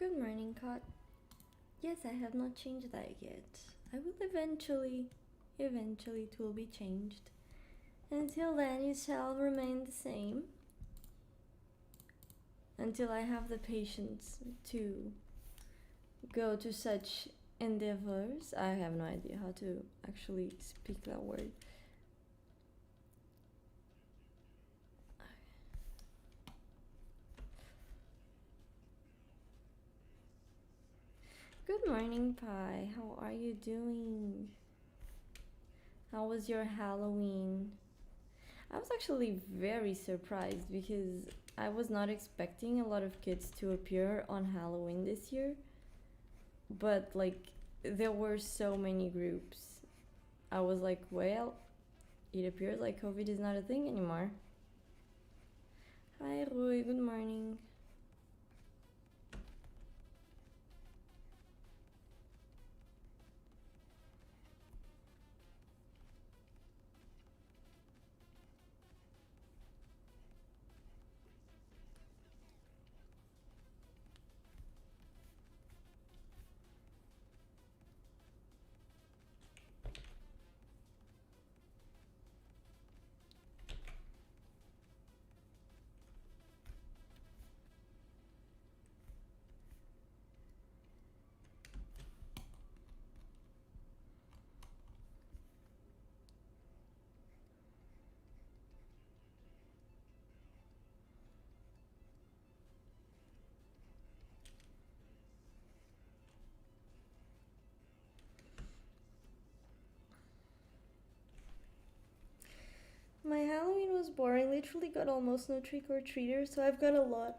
Good morning, Kat. Yes, I have not changed that yet. I will eventually it will be changed. Until then, it shall remain the same. Until I have the patience to go to such endeavors. I have no idea how to actually speak that word. Good morning, Pi. How are you doing? How was your Halloween? I was actually very surprised because I was not expecting a lot of kids to appear on Halloween this year. But like there were so many groups. I was like, well, it appears like COVID is not a thing anymore. Hi Rui, good morning. My Halloween was boring. Literally got almost no trick or treaters, so I've got a lot.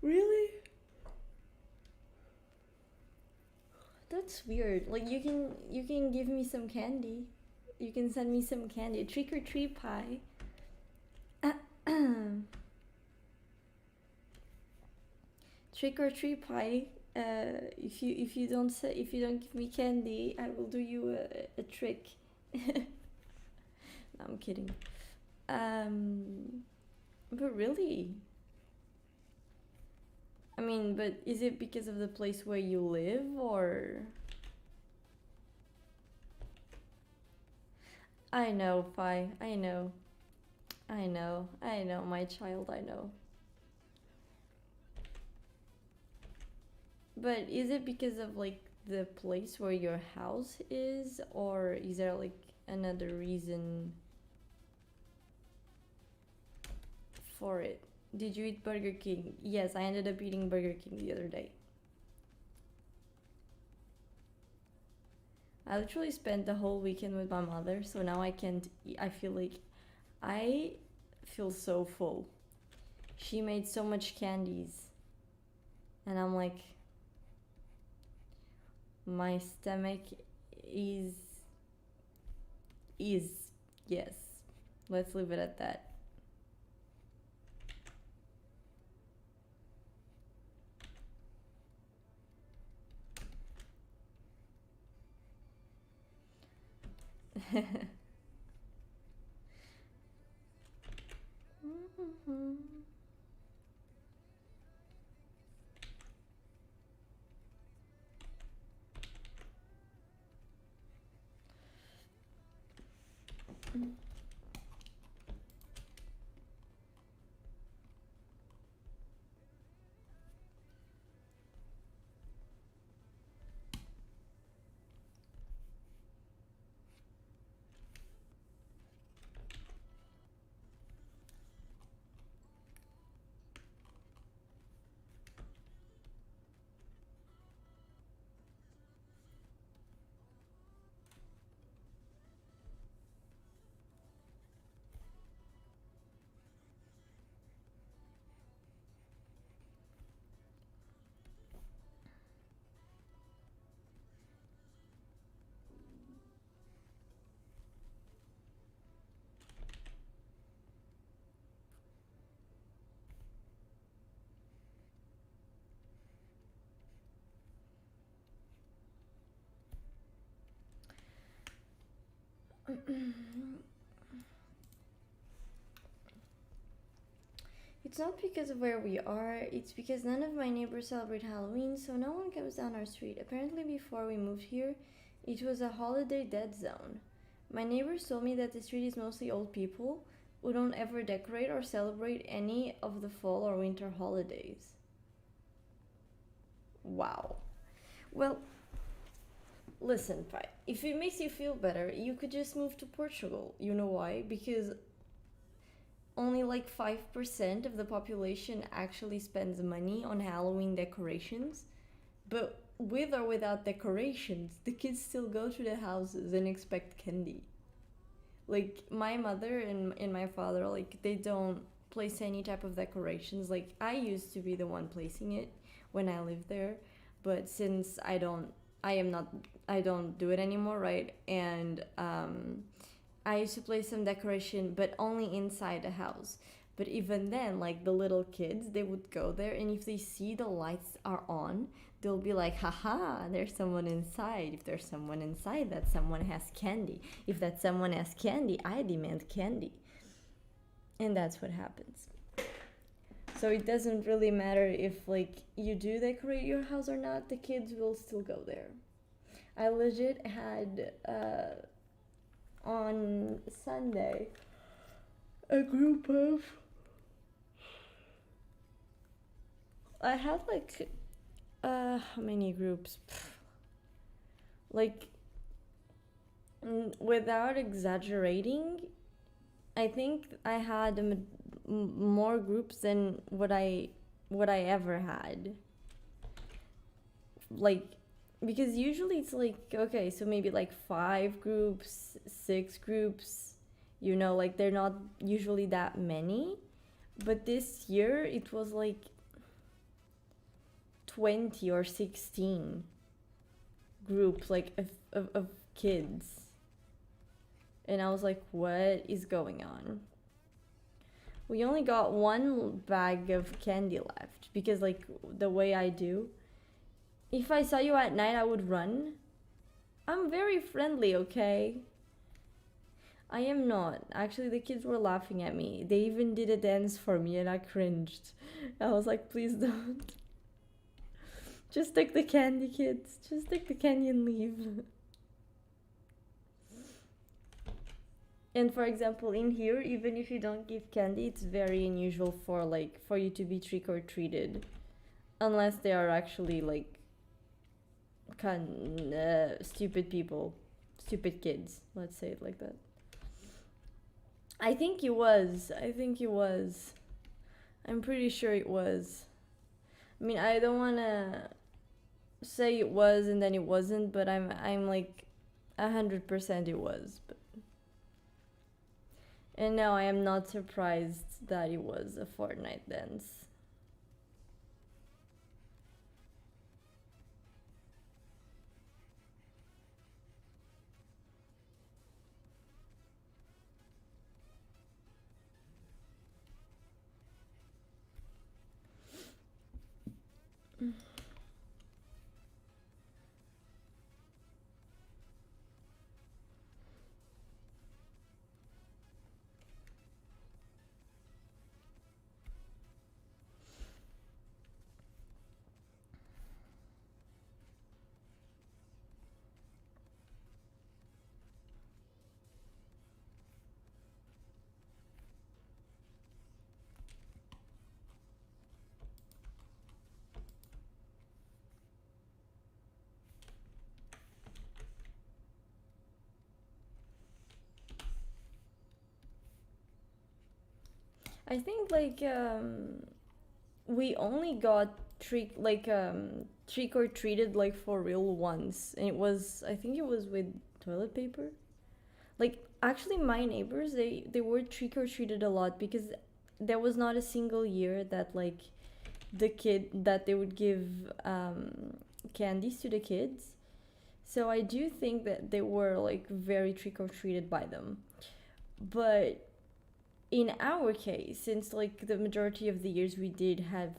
Really? That's weird. Like you can give me some candy. You can send me some candy. Trick or treat pie. Trick or treat pie. If you don't give me candy, I will do you a trick. No, I'm kidding. But really, I mean, but is it because of the place where you live or? I know, Fi. I know. I know. I know, my child. I know. But is it because of like the place where your house is, or is there like another reason for it? Did you eat Burger King? Yes, I ended up eating Burger King the other day. I literally spent the whole weekend with my mother, so now I can't eat. I feel like I feel so full. She made so much candies, and I'm like, my stomach is is yes. Let's leave it at that. It's not because of where we are, it's because none of my neighbors celebrate Halloween, so no one comes down our street. Apparently, before we moved here, it was a holiday dead zone. My neighbors told me that the street is mostly old people who don't ever decorate or celebrate any of the fall or winter holidays. Wow. Well, listen, Pi, if it makes you feel better, you could just move to Portugal. You know why? Because only like 5% of the population actually spends money on Halloween decorations. But with or without decorations, the kids still go to the houses and expect candy. Like my mother and my father, like they don't place any type of decorations. Like I used to be the one placing it when I lived there, but since I am not, I don't do it anymore, right? And I used to place some decoration, but only inside the house. But even then, like the little kids, they would go there, and if they see the lights are on, they'll be like, haha, there's someone inside. If there's someone inside, that someone has candy. If that someone has candy, I demand candy. And that's what happens. So it doesn't really matter if like you do decorate your house or not, the kids will still go there. I legit had on Sunday a group of, I had like how many groups? Like without exaggerating, I think I had more groups than what I ever had. Like because usually it's like okay, so maybe like 5 groups, 6 groups, like they're not usually that many. But this year it was like 20 or 16 groups like of kids. And I was like, what is going on? We only got one bag of candy left because like the way I do, if I saw you at night I would run. I'm very friendly, okay? I am not. Actually, the kids were laughing at me. They even did a dance for me and I cringed. I was like, please don't. Just take the candy, kids. Just take the candy and leave. And for example, in here, even if you don't give candy, it's very unusual for you to be trick or treated, unless they are actually like stupid people, stupid kids. Let's say it like that. I think it was. I'm pretty sure it was. I mean, I don't wanna say it was and then it wasn't, but I'm like 100% it was. But and now I am not surprised that it was a Fortnite dance. I think like we only got trick or treated like for real once, and it was, I think it was with toilet paper. Like actually my neighbors, they were trick or treated a lot because there was not a single year that like the kid that they would give candies to the kids. So I do think that they were like very trick or treated by them. But in our case, since like the majority of the years we did have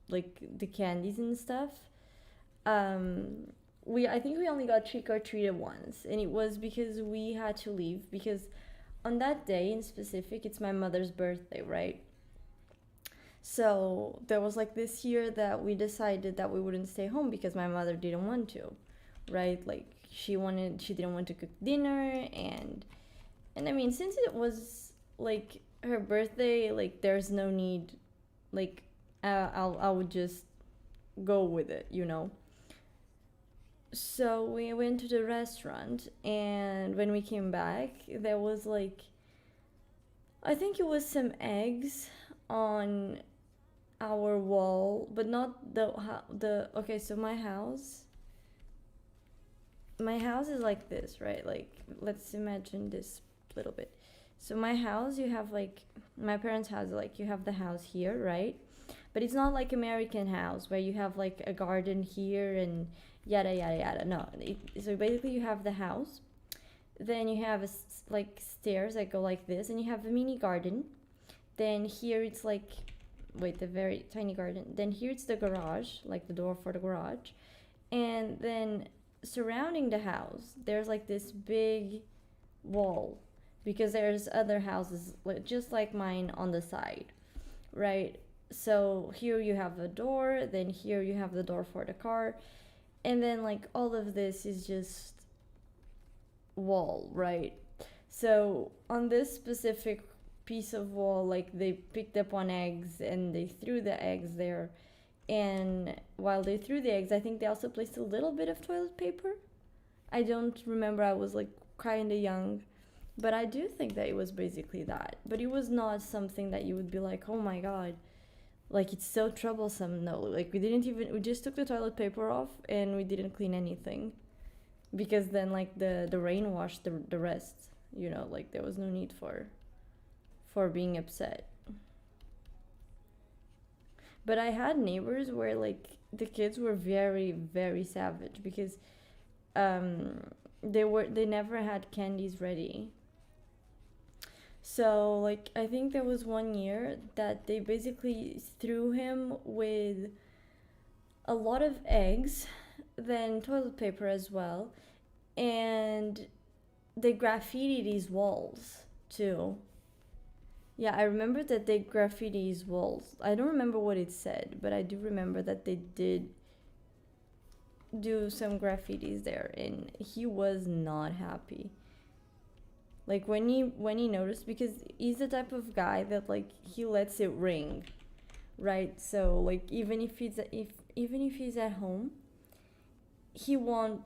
like the candies and stuff, um we, I think we only got trick or treated once, and it was because we had to leave because on that day in specific it's my mother's birthday, right? So there was like this year that we decided that we wouldn't stay home because my mother didn't want to, right? Like she didn't want to cook dinner, and I mean, since it was like her birthday, like there's no need, like I would just go with it. So we went to the restaurant, and when we came back, there was like, I think it was some eggs on our wall, but not the okay. So my house is like this, right? Like let's imagine this little bit. So my house, you have like my parents' house, like you have the house here, right? But it's not like American house where you have like a garden here and yada yada yada. No, so basically you have the house, then you have like stairs that go like this, and you have a mini garden. Then here it's like, wait, the very tiny garden. Then here it's the garage, like the door for the garage, and then surrounding the house there's like this big wall because there's other houses just like mine on the side, right? So here you have the door, then here you have the door for the car, and then like all of this is just wall, right? So on this specific piece of wall, like they picked up on eggs and they threw the eggs there, and while they threw the eggs, I think they also placed a little bit of toilet paper. I don't remember, I was like kind of young, but I do think that it was basically that. But it was not something that you would be like, oh my god, like it's so troublesome. No, like we just took the toilet paper off and we didn't clean anything, because then like the rain washed the rest, you know, like there was no need for being upset. But I had neighbors where like the kids were very very savage because they never had candies ready. So like I think there was one year that they basically threw him with a lot of eggs, then toilet paper as well, and they graffitied his walls too. Yeah, I remember that they graffiti his walls. I don't remember what it said, but I do remember that they did do some graffitis there, and he was not happy. Like when he noticed, because he's the type of guy that like he lets it ring, right? So like even if he's at home, he won't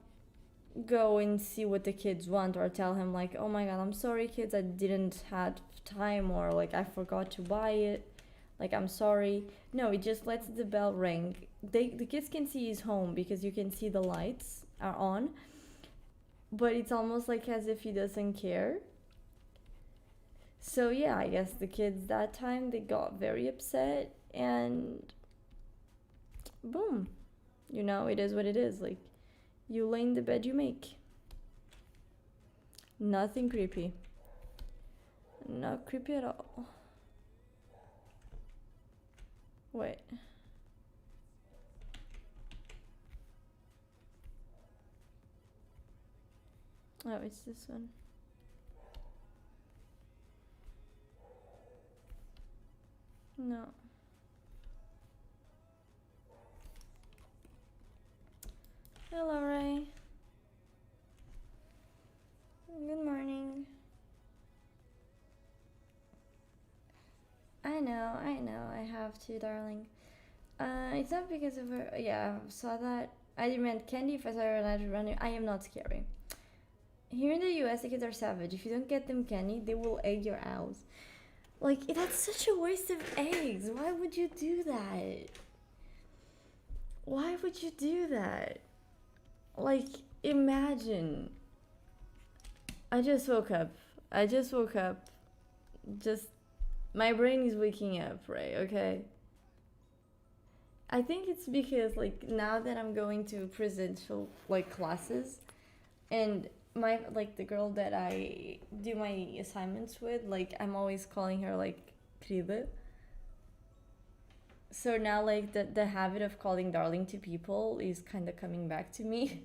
go and see what the kids want or tell him like, oh my god, I'm sorry kids, I didn't had time, or like I forgot to buy it, like I'm sorry. No, he just lets the bell ring. The kids can see his home because you can see the lights are on, but it's almost like as if he doesn't care. So yeah, I guess the kids that time they got very upset, and boom, you know, it is what it is. Like, you lay in the bed you make. Nothing creepy. Not creepy at all. Wait. Oh, it's this one. No. Hello, Ray. Good morning. I know, I have to, darling. It's not because of her. Yeah, I saw that. I meant candy. If I saw her and I run, I am not scary. Here in the US, the kids are savage. If you don't get them candy, they will egg your house. Like, that's such a waste of eggs. Why would you do that? Why would you do that? Like, imagine. I just woke up. Just, my brain is waking up, right? Okay. I think it's because, like, now that I'm going to presential, like, classes, and my, like, the girl that I do my assignments with, like, I'm always calling her, like, querida. So now, like, the habit of calling darling to people is kind of coming back to me.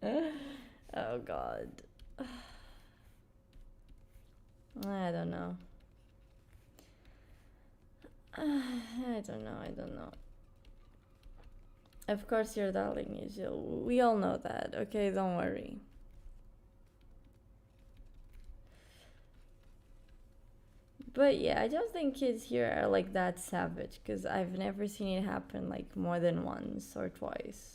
Oh, God. I don't know. I don't know. Of course you're darling, Yuzil. We all know that, okay? Don't worry. But yeah, I don't think kids here are like that savage, because I've never seen it happen like more than once or twice.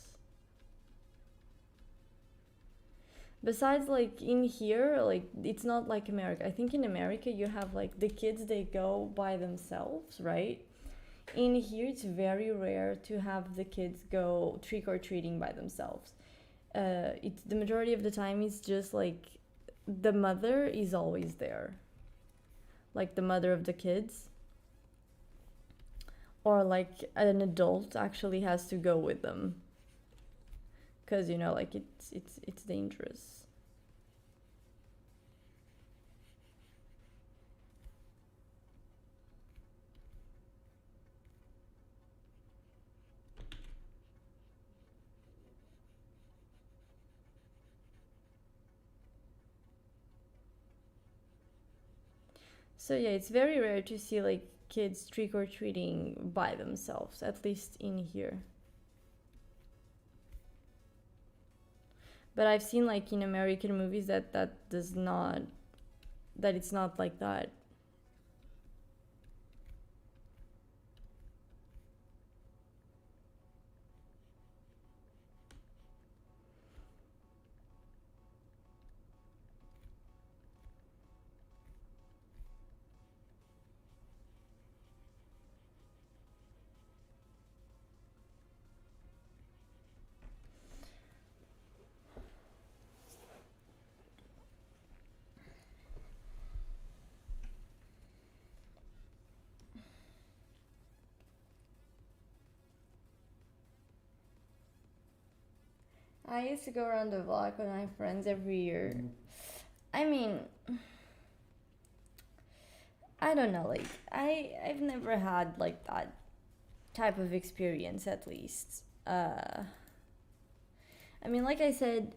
Besides, like in here, like it's not like America. I think in America you have like the kids, they go by themselves, right? In here it's very rare to have the kids go trick or treating by themselves. It's the majority of the time it's just like the mother is always there, like the mother of the kids, or like an adult actually has to go with them, because you know, like it's dangerous. So yeah, it's very rare to see like kids trick or treating by themselves, at least in here. But I've seen like in American movies that does not, that it's not like that. I used to go around the block with my friends every year. I mean, I don't know, like I've never had like that type of experience, at least. I mean, like I said,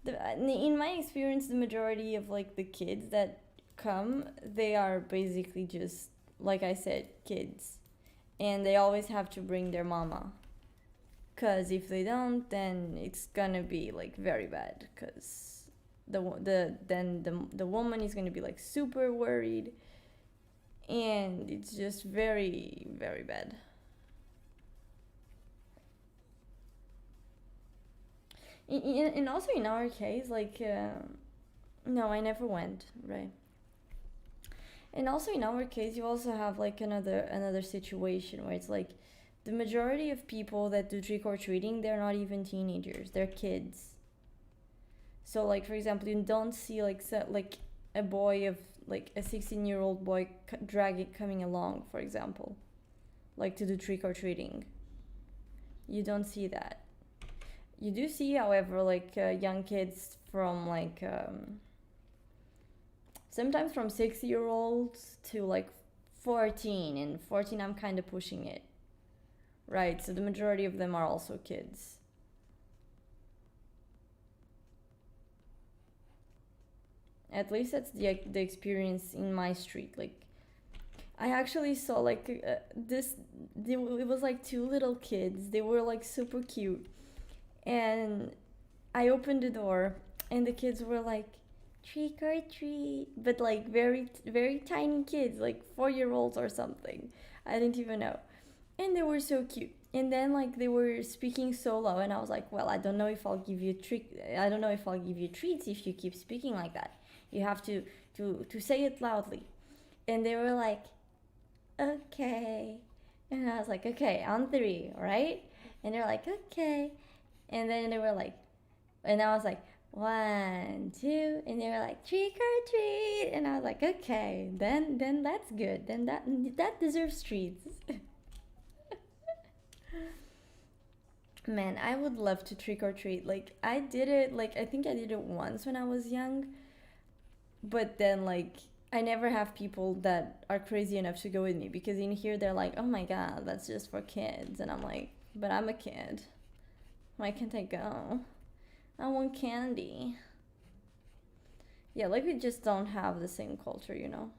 in my experience, the majority of like the kids that come, they are basically just, like I said, kids, and they always have to bring their mama. Cause if they don't, then it's gonna be like very bad. Cause the woman is gonna be like super worried, and it's just very very bad. And also in our case, like no, I never went, right? And also in our case, you also have like another situation where it's like the majority of people that do trick or treating, they're not even teenagers, they're kids. So like for example, you don't see like like a boy of like a 16-year-old boy dragging coming along, for example, like to do trick or treating. You don't see that. You do see, however, like young kids from like sometimes from 6 year olds to like 14, and 14 I'm kind of pushing it, right? So the majority of them are also kids. At least that's the experience in my street. Like I actually saw like it was like two little kids. They were like super cute, and I opened the door, and the kids were like, trick or treat, but like very very tiny kids, like 4 year olds or something. I didn't even know, and they were so cute. And then like they were speaking so low, and I was like, well, I don't know if I'll give you I don't know if I'll give you treats if you keep speaking like that. You have to say it loudly. And they were like, okay. And I was like, okay, on three, right? And they're like, okay. And then they were like, and I was like, one, two, and they were like, trick or treat. And I was like, okay, then that's good. Then that deserves treats. Man, I would love to trick or treat. Like I did it, like I think I did it once when I was young, but then like I never have people that are crazy enough to go with me, because in here they're like, oh my god, that's just for kids, and I'm like, but I'm a kid. Why can't I go? I want candy. Yeah, like we just don't have the same culture, you know.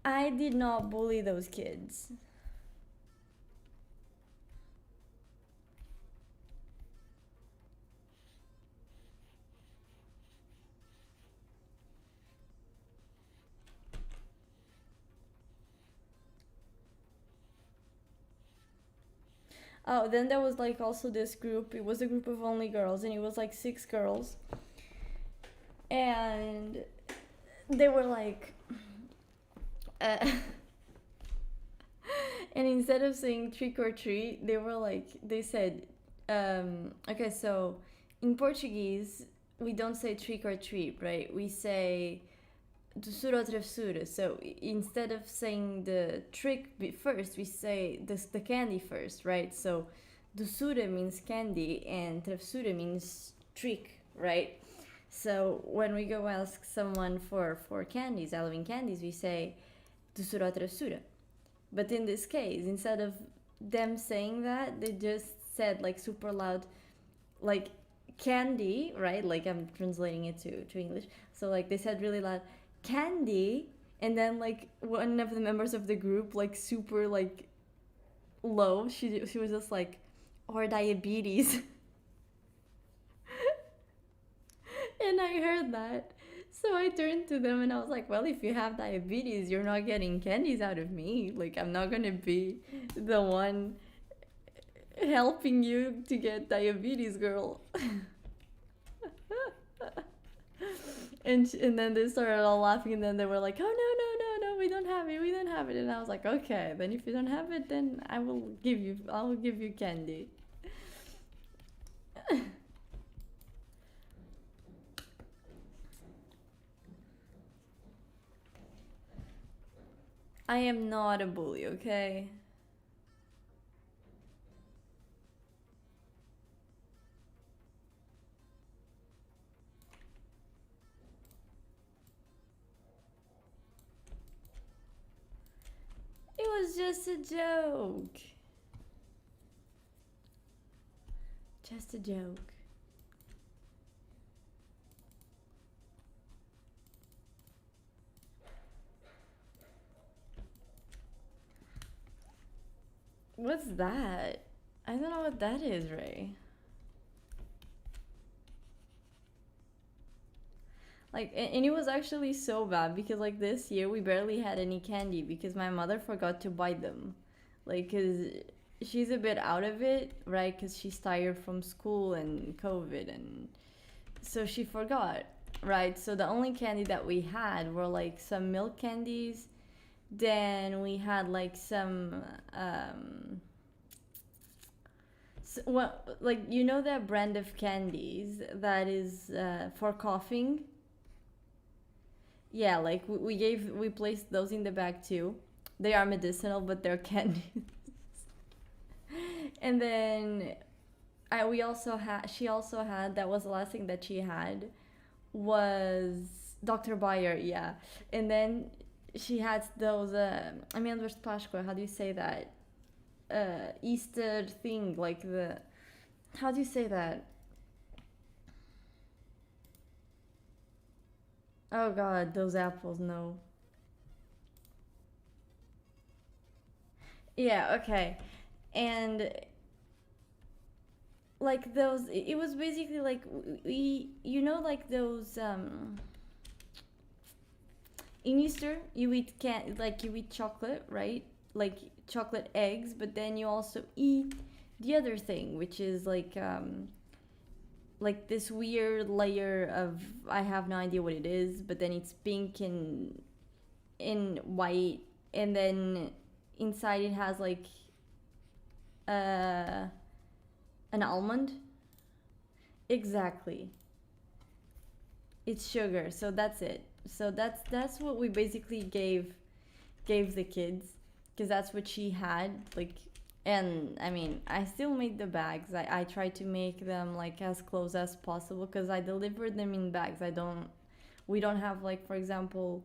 I did not bully those kids. Oh, then there was like also this group. It was a group of only girls, and it was like 6 girls, and they were like, uh, and instead of saying trick or treat, they were like, they said Okay, so in Portuguese, we don't say trick or treat, right? We say doçura ou travessura. So instead of saying the trick first, we say the candy first, right? So doçura means candy and travessura means trick, right? So when we go ask someone for candies, Halloween candies, we say doçura ou travessura. But in this case, instead of them saying that, they just said like super loud, like candy, right? Like I'm translating it to English. So like they said really loud, candy, and then like one of the members of the group, like super like low, she was just like, or diabetes. And I heard that. So I turned to them and I was like, well, if you have diabetes, you're not getting candies out of me. Like, I'm not gonna be the one helping you to get diabetes, girl. And then they started all laughing, and then they were like, oh, no, we don't have it, we don't have it. And I was like, okay, then if you don't have it, then I will give you candy. I am not a bully, okay? It was just a joke. Just a joke. What's that? I don't know what that is, Ray. Like, and it was actually so bad because like this year we barely had any candy because my mother forgot to buy them. Like, cause she's a bit out of it, right? Cause she's tired from school and COVID, and so she forgot, right? So the only candy that we had were like some milk candies. Then we had like some well, like you know that brand of candies that is for coughing. Yeah, like we placed those in the bag too. They are medicinal, but they're candies. And then we also had she also had, that was the last thing that she had, was Dr. Bayer, yeah. And then she had those amêndoas de Páscoa, how do you say that? Easter thing, like the, how do you say that? Oh god, those apples, no. Yeah, okay. And like those, it was basically like we, you know, like those in Easter you eat like you eat chocolate, right? Like chocolate eggs, but then you also eat the other thing, which is like this weird layer of, I have no idea what it is, but then it's pink and in white, and then inside it has like uh an almond. Exactly. It's sugar, so that's it. So that's what we basically gave the kids, because that's what she had, like. And I mean, I still made the bags. I tried to make them like as close as possible because I delivered them in bags. I don't We don't have, like, for example,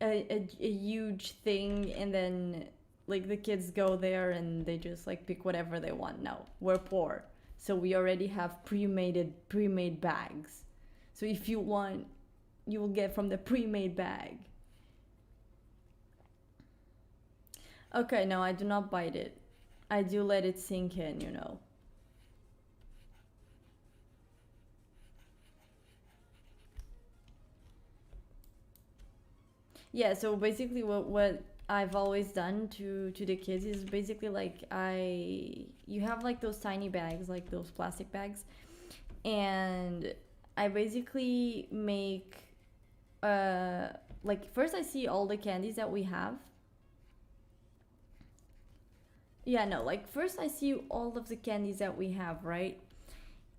a huge thing, and then like the kids go there and they just like pick whatever they want. No, we're poor, so we already have pre-made bags. So if you want, you will get from the pre-made bag. Okay, no, I do not bite it. I do let it sink in, you know. Yeah, so basically what I've always done to the kids is basically like, I you have like those tiny bags, like those plastic bags, and I basically make like, first I see all the candies that we have. yeah, no, like first I see all of the candies that we have, right?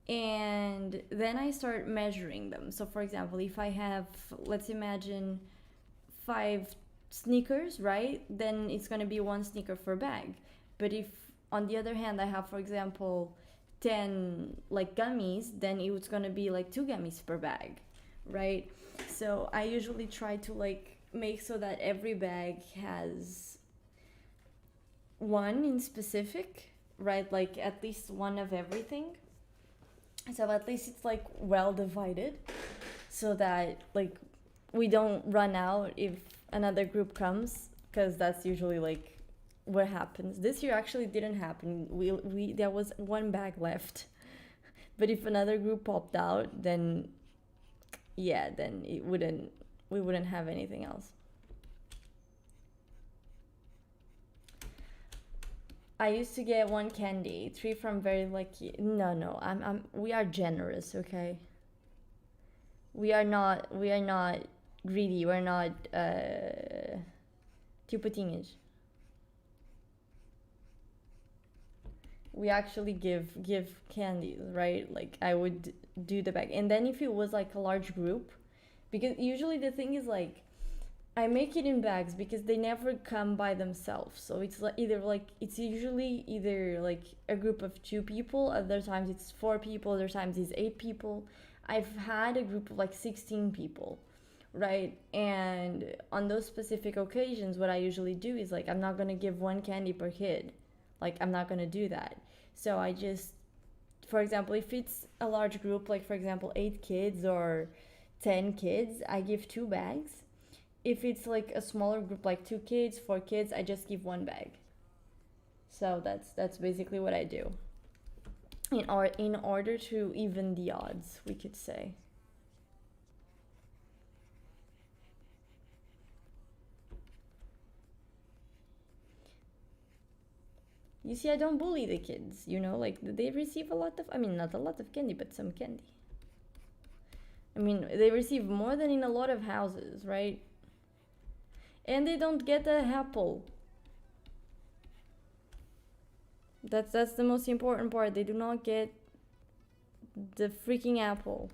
And then I start measuring them. So for example, if I have, let's imagine, 5 sneakers, right? Then it's going to be 1 sneaker per bag. But if on the other hand I have, for example, 10 like gummies, then it's going to be like 2 gummies per bag, right? So I usually try to like make so that every bag has one in specific, right? Like at least one of everything. So at least it's like well divided, so that like we don't run out if another group comes, because that's usually like what happens. This year actually didn't happen. We there was 1 bag left, but if another group popped out, then yeah, then we wouldn't have anything else. I used to get 1 candy, 3 from very lucky. No, no, I'm. We are generous, okay. We are not. We are not greedy. We're not. Tipo we actually give candies, right? Like I would do the bag, and then if it was like a large group, because usually the thing is like I make it in bags because they never come by themselves. So it's like either like it's usually either like a group of 2 people, other times it's 4 people, other times it's 8 people. I've had a group of like 16 people, right? And on those specific occasions, what I usually do is like I'm not gonna give 1 candy per kid. Like I'm not gonna do that. So I just, for example, if it's a large group, like for example 8 kids or 10 kids, I give 2 bags. If it's like a smaller group, like 2 kids, 4 kids, I just give 1 bag. So that's basically what I do. In order to even the odds, we could say. You see, I don't bully the kids, like they receive a lot of, I mean, not a lot of candy, but some candy. I mean, they receive more than in a lot of houses, right? And they don't get a apple. That's the most important part. They do not get the freaking apple.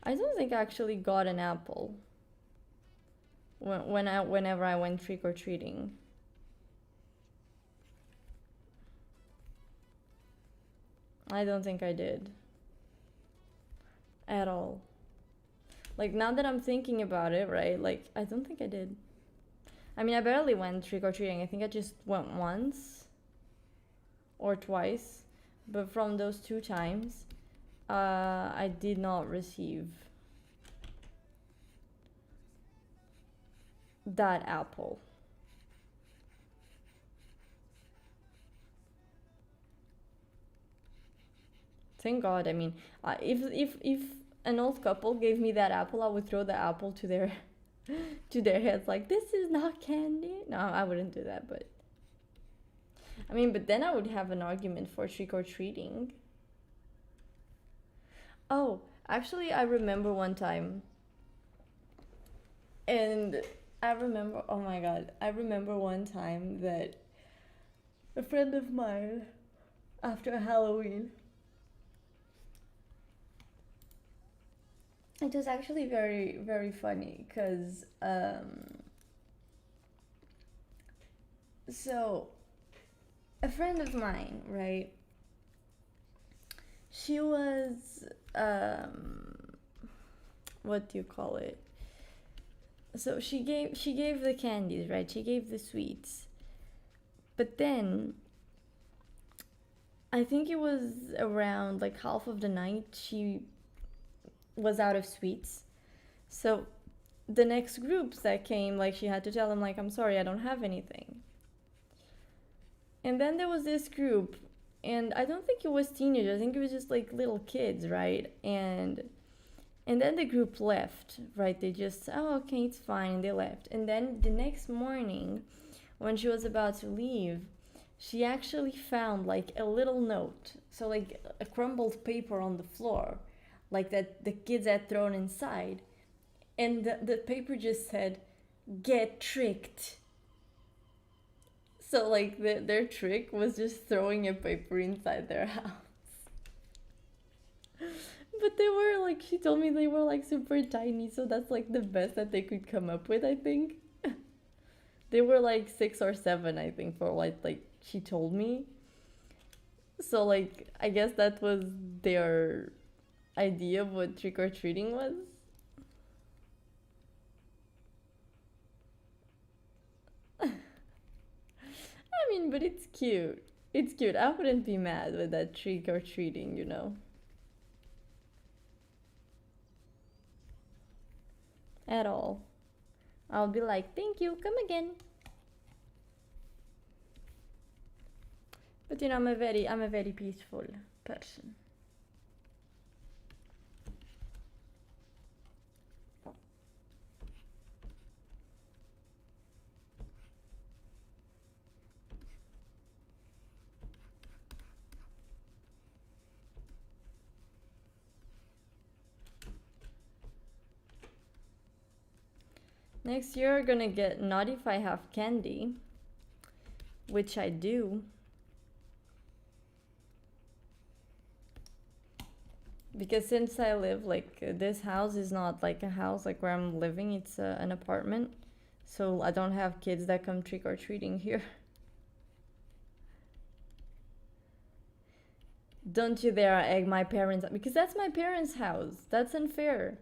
I don't think I actually got an apple whenever I went trick or treating. I don't think I did at all. Like now that I'm thinking about it, right? Like I don't think I did. I mean, I barely went trick or treating. I think I just went once or twice, but from those 2 times, I did not receive that apple. Thank God. I mean, if an old couple gave me that apple, I would throw the apple to their to their heads like, this is not candy. No, I wouldn't do that, but I mean, but then I would have an argument for trick or treating. Oh, actually, I remember one time, and I remember, oh my God, I remember one time that a friend of mine, after Halloween, it was actually very, very funny because, so a friend of mine, right? She was, what do you call it? So she gave the candies, right? She gave the sweets, but then I think it was around like half of the night she was out of sweets. So the next groups that came, like she had to tell them like, I'm sorry, I don't have anything. And then there was this group, and I don't think it was teenagers. I think it was just like little kids, right? And then the group left, right? They just, oh, okay, it's fine, and they left. And then the next morning, when she was about to leave, she actually found like a little note, so like a crumbled paper on the floor, like that the kids had thrown inside, and the paper just said, get tricked. So like their trick was just throwing a paper inside their house. But they were like, she told me they were like super tiny, so that's like the best that they could come up with, I think. They were like 6 or 7, I think, for what like she told me. So like I guess that was their idea of what trick or treating was. I mean, but it's cute. It's cute. I wouldn't be mad with that trick or treating, you know. At all. I'll be like, thank you, come again. But you know, I'm a very peaceful person. Next year, gonna get not if I have candy, which I do. Because since I live, like, this house is not like a house like where I'm living, it's an apartment. So I don't have kids that come trick or treating here. Don't you dare egg my parents, because that's my parents' house. That's unfair.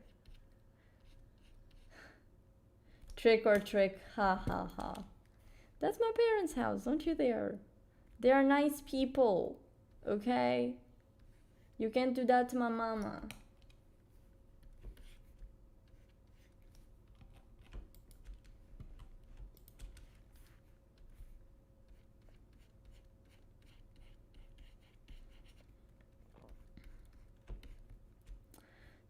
Trick or trick, ha ha ha. That's my parents' house, don't you dare. They are nice people, okay? You can't do that to my mama.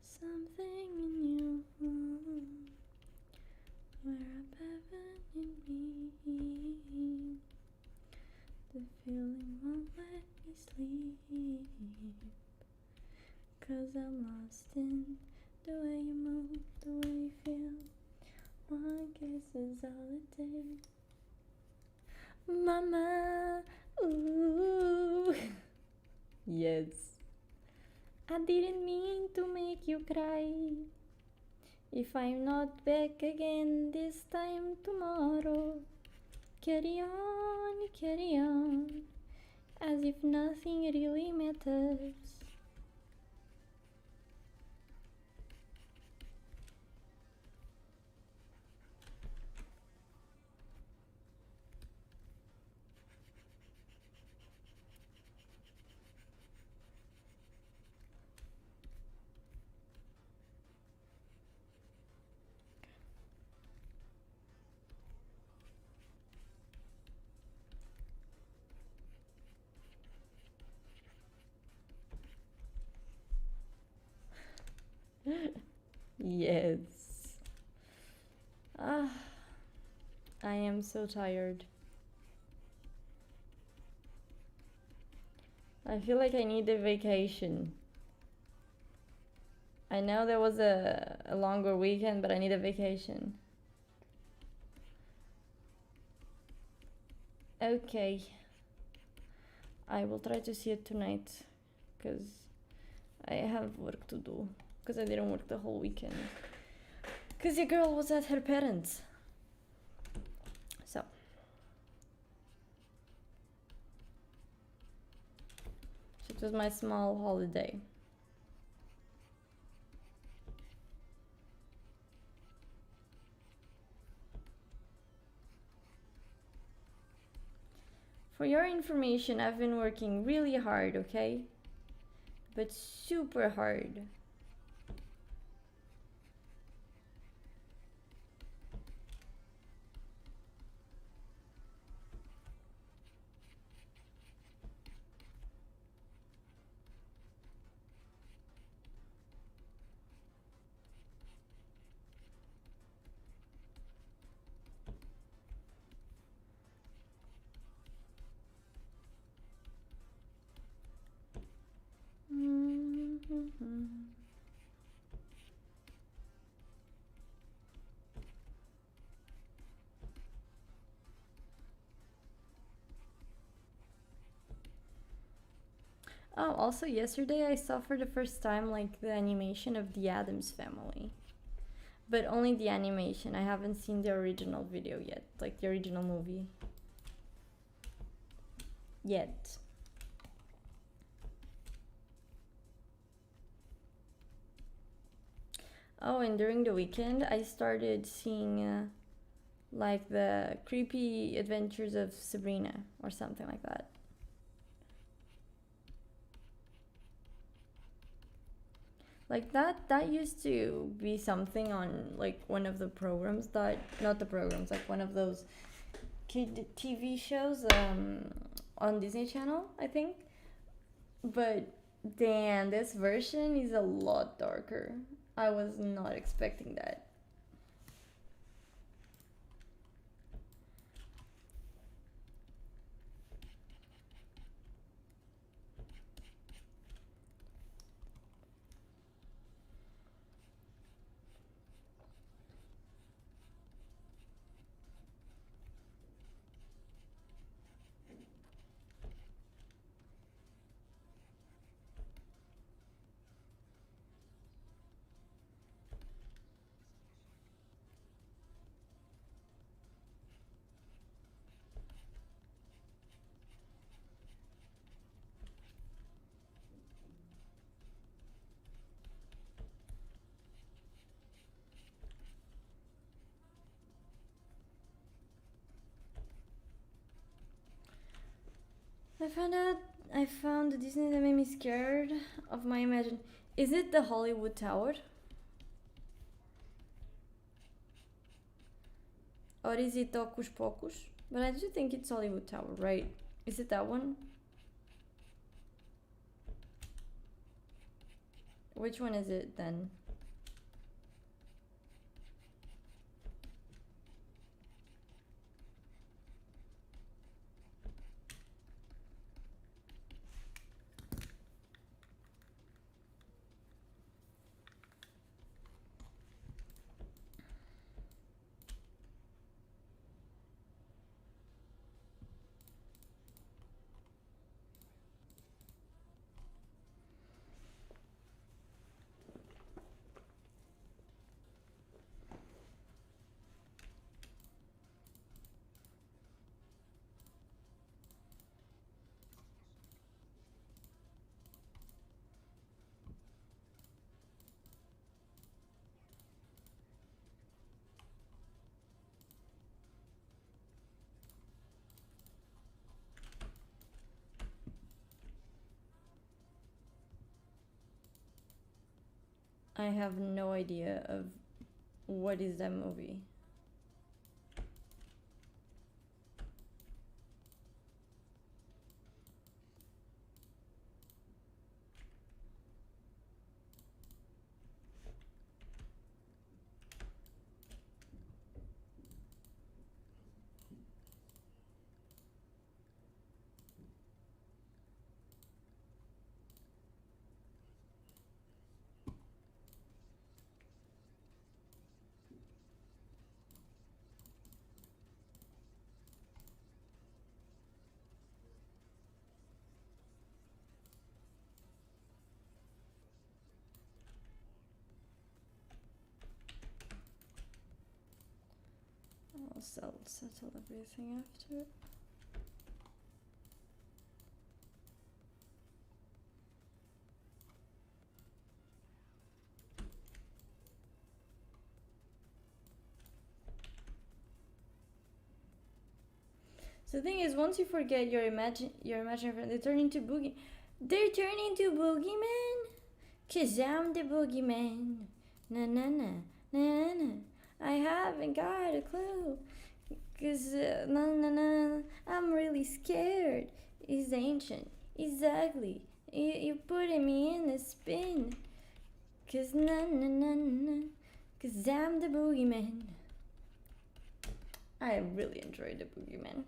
Something in you, where I'm having in me. The feeling won't let me sleep, 'cause I'm lost in the way you move, the way you feel. One kiss is all it takes. Mama, ooh. Yes. I didn't mean to make you cry. If I'm not back again this time tomorrow, carry on, as if nothing really matters. Yes. Ah, I am so tired. I feel like I need a vacation. I know there was a longer weekend, but I need a vacation. Okay. I will try to see it tonight, because I have work to do, because I didn't work the whole weekend. Because your girl was at her parents'. So. It was my small holiday. For your information, I've been working really hard, okay? But super hard. Oh, also yesterday I saw for the first time like the animation of the Addams Family. But only the animation. I haven't seen the original video yet, like the original movie. Yet. Oh, and during the weekend I started seeing like the creepy adventures of Sabrina or something like that. Like that used to be something on like one of the programs that, not the programs, like one of those kid TV shows on Disney Channel, I think. But damn, this version is a lot darker. I was not expecting that. I found out. I found the Disney that made me scared of my imagine. Is it the Hollywood Tower? Or is it Hocus Pocus? But I do think it's Hollywood Tower, right? Is it that one? Which one is it then? I have no idea of what is that movie. I'll settle everything after. So the thing is, once you forget your imaginary friend, they turn into boogie. They turn into boogeyman. 'Cause I'm the boogeyman. Na na na na na. I haven't got a clue. 'Cause na na na. I'm really scared. It's ancient. It's ugly. You're putting me in a spin. 'Cause na na na na. 'Cause I'm the boogeyman. I really enjoyed the boogeyman.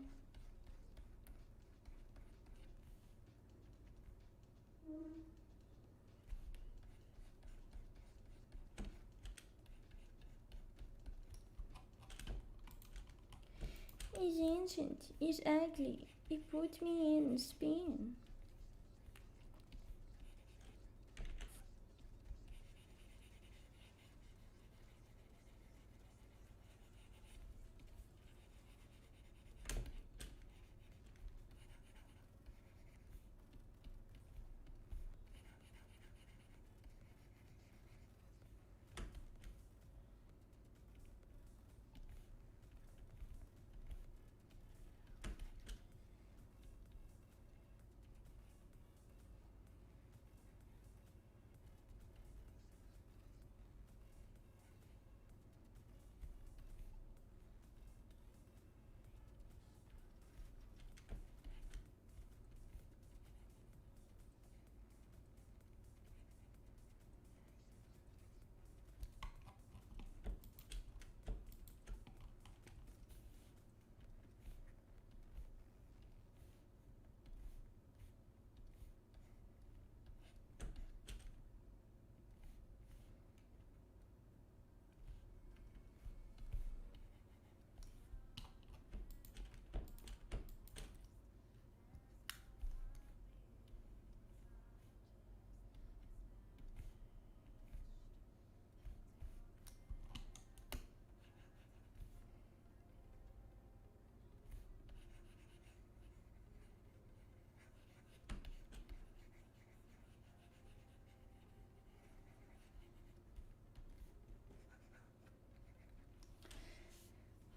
It's ancient. It's ugly. It put me in a spin.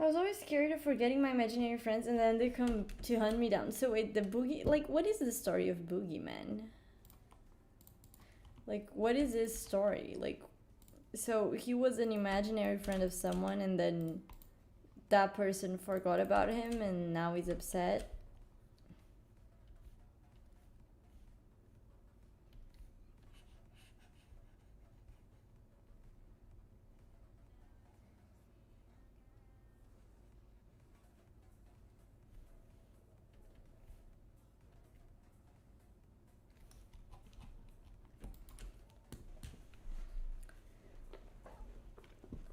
I was always scared of forgetting my imaginary friends and then they come to hunt me down. So wait, the boogie... Like, what is the story of Boogeyman? Like, what is his story? Like, so he was an imaginary friend of someone and then that person forgot about him and now he's upset.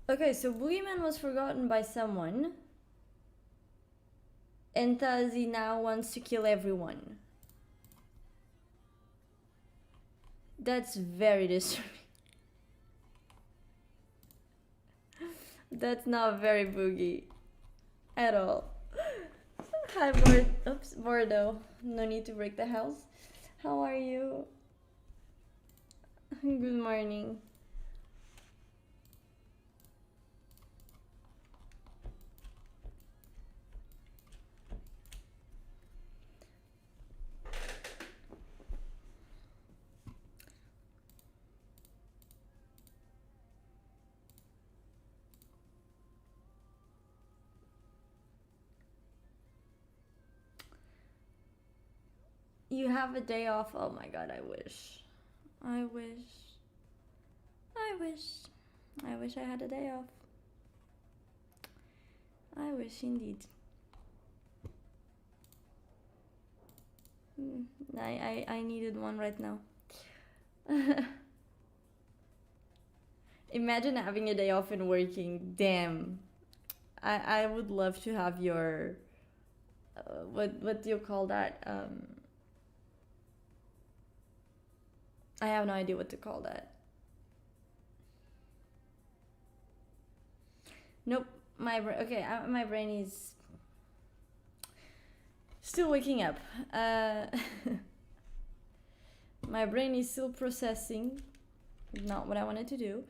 Okay, so Boogeyman was forgotten by someone, and thus he now wants to kill everyone. That's very disturbing. That's not very boogie at all. Hi, Bordeaux. No need to break the house. How are you? Good morning. You have a day off? Oh my god, I wish. I wish. I wish. I wish I had a day off. I wish indeed. I needed one right now. Imagine having a day off and working. Damn. I would love to have your what do you call that? I have no idea what to call that. Nope. My brain is still waking up. My brain is still processing. Not what I wanted to do.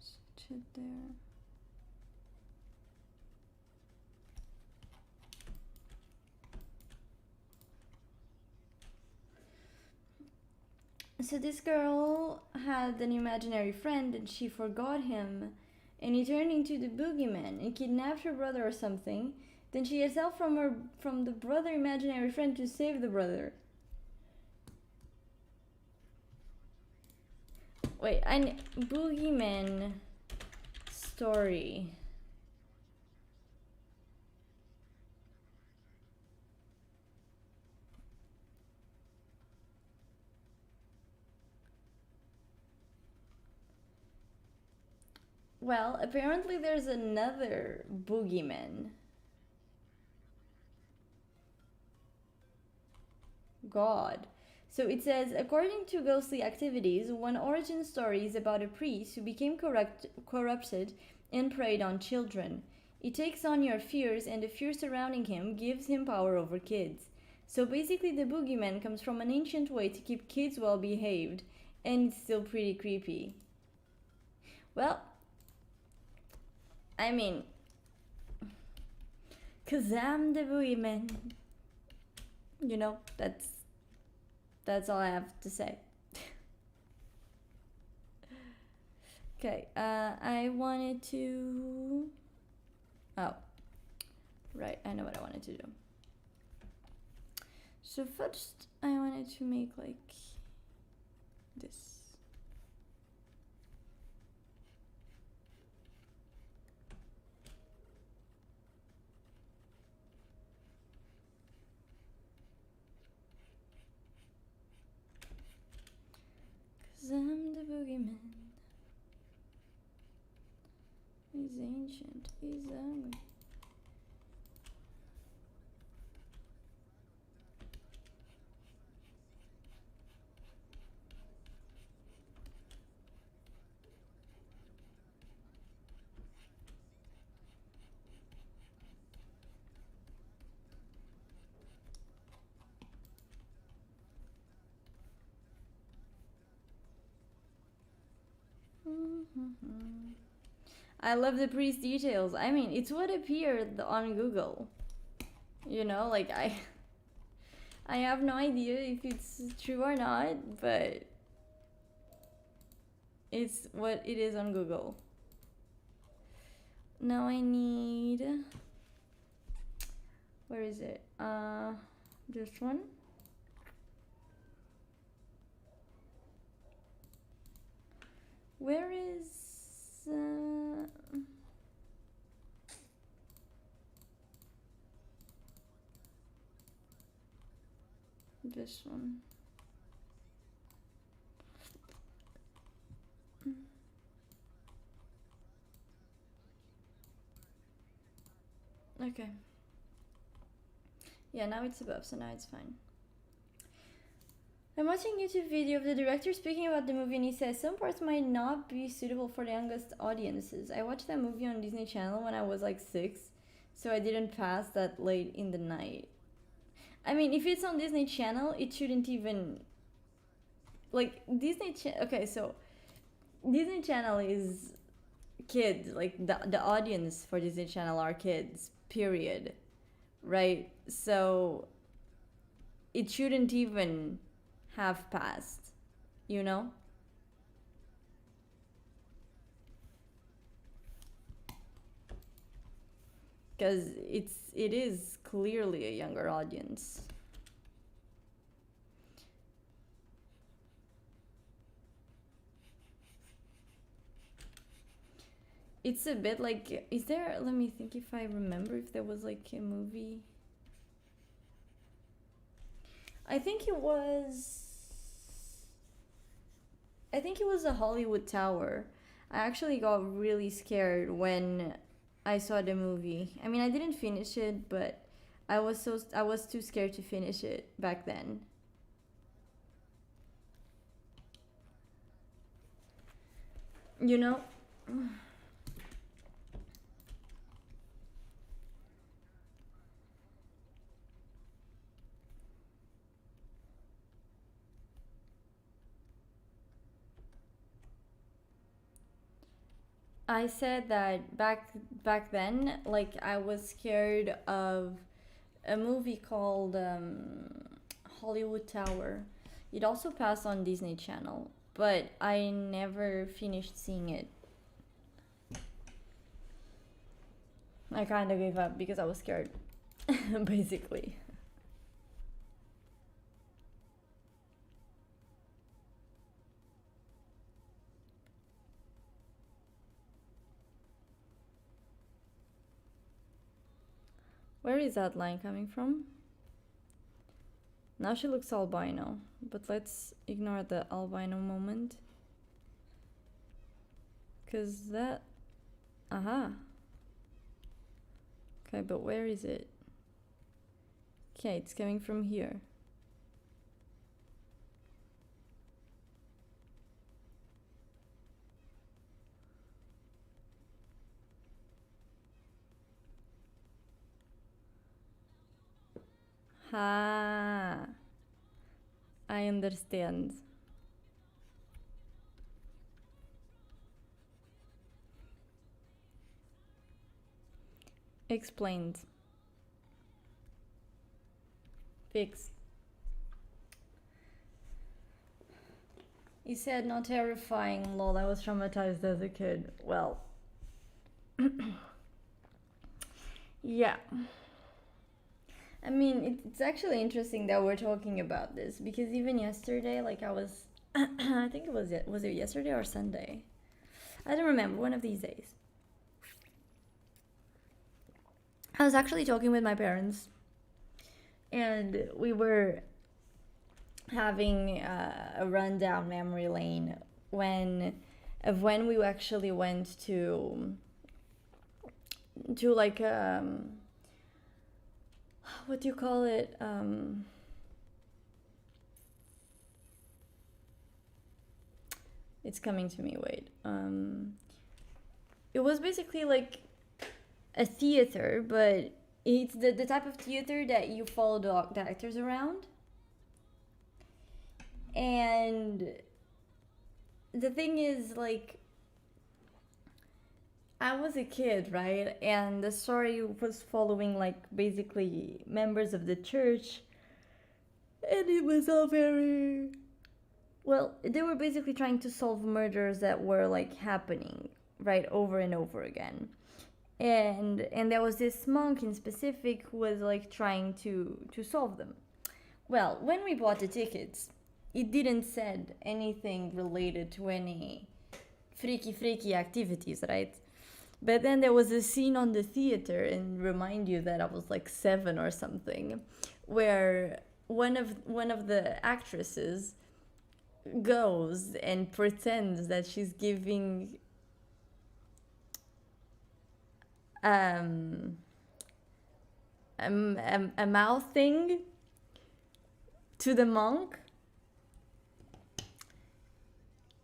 Switch it there. So this girl had an imaginary friend and she forgot him and he turned into the boogeyman and kidnapped her brother or something. Then she gets help from the brother imaginary friend to save the brother. Wait, boogeyman story. Well, apparently there's another boogeyman. God. So it says, according to ghostly activities, one origin story is about a priest who became corrupted and preyed on children. It takes on your fears, and the fear surrounding him gives him power over kids. So basically, the boogeyman comes from an ancient way to keep kids well behaved, and it's still pretty creepy. Well, I mean, cause I'm the boogeyman. You know, that's all I have to say. Okay, I wanted to. Oh, right, I know what I wanted to do. So first, I wanted to make like this. Cause I'm the boogeyman. He's ancient, he's ugly. I love the priest details. I mean, it's what appeared on Google. You know, like I have no idea if it's true or not, but it's what it is on Google. Now I need, where is it? This one. Where is this one? Okay. Yeah, now it's above, so now it's fine. I'm watching a YouTube video of the director speaking about the movie, and he says some parts might not be suitable for the youngest audiences. I watched that movie on Disney Channel when I was like 6, so I didn't pass that late in the night. I mean, if it's on Disney Channel, it shouldn't even, like, okay, so Disney Channel is kids, like the audience for Disney Channel are kids, period, right? So it shouldn't even have passed, you know? Because it is clearly a younger audience. It's a bit like, is there, let me think if I remember if there was like a movie. I think it was a Hollywood Tower. I actually got really scared when I saw the movie. I mean, I didn't finish it, but I was too scared to finish it back then. You know? I said that back then, like I was scared of a movie called Hollywood Tower. It also passed on Disney Channel, but I never finished seeing it. I kind of gave up because I was scared, basically. Where is that line coming from? Now she looks albino, but let's ignore the albino moment. Cause that... Aha. Okay, but where is it? Okay, it's coming from here. Ah, I understand. Explained. Fix. You said not terrifying. Lol, I was traumatized as a kid. Well, yeah. I mean, it's actually interesting that we're talking about this because even yesterday, like I was, I think was it yesterday or Sunday? I don't remember. One of these days, I was actually talking with my parents, and we were having a rundown memory lane when of when we actually went to like what do you call it, it's coming to me, wait, it was basically like a theater, but it's the type of theater that you follow the actors around. And the thing is, like, I was a kid, right? And the story was following, like, basically members of the church. And it was all very. Well, they were basically trying to solve murders that were, like, happening, right, over and over again. And there was this monk in specific who was, like, trying to solve them. Well, when we bought the tickets, it didn't said anything related to any freaky activities, right? But then there was a scene on the theater, and remind you that I was like 7 or something, where one of the actresses goes and pretends that she's giving um a mouth thing to the monk,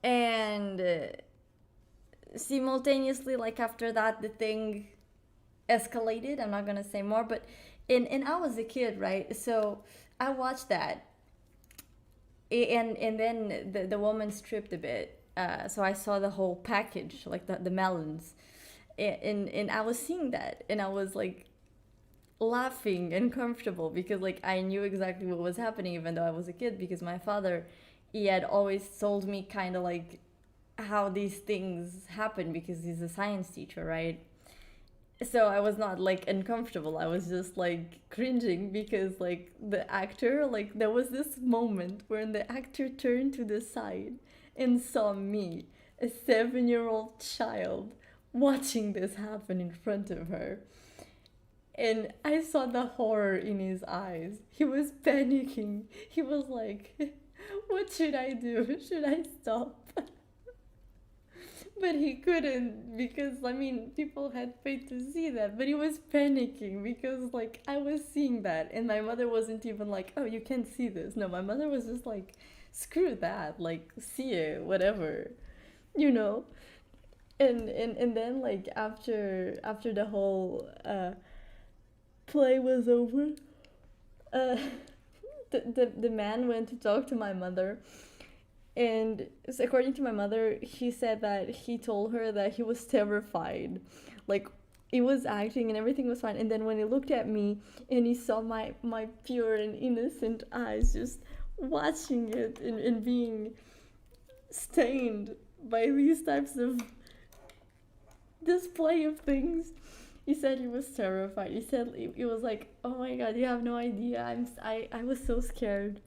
and simultaneously, like, after that, the thing escalated. I'm not gonna say more, but and I was a kid, right? So I watched that, and then the woman stripped a bit. So I saw the whole package, like the melons, and I was seeing that, and I was like laughing and comfortable because like I knew exactly what was happening, even though I was a kid, because my father, he had always told me kind of like how these things happen because he's a science teacher, right? So I was not like uncomfortable. I was just like cringing because like the actor, like there was this moment when the actor turned to the side and saw me, a 7-year-old child, watching this happen in front of her. And I saw the horror in his eyes. He was panicking. He was like, what should I do? Should I stop? But he couldn't because I mean people had paid to see that. But he was panicking because like I was seeing that, and my mother wasn't even like, "Oh, you can't see this." No, my mother was just like, "Screw that! Like, see it, whatever," you know. And then like after the whole play was over, uh, the man went to talk to my mother, and according to my mother, he said that he told her that he was terrified, like he was acting and everything was fine, and then when he looked at me and he saw my pure and innocent eyes just watching it and being stained by these types of display of things, he said he was terrified. He said he was like, oh my god, you have no idea, I was so scared.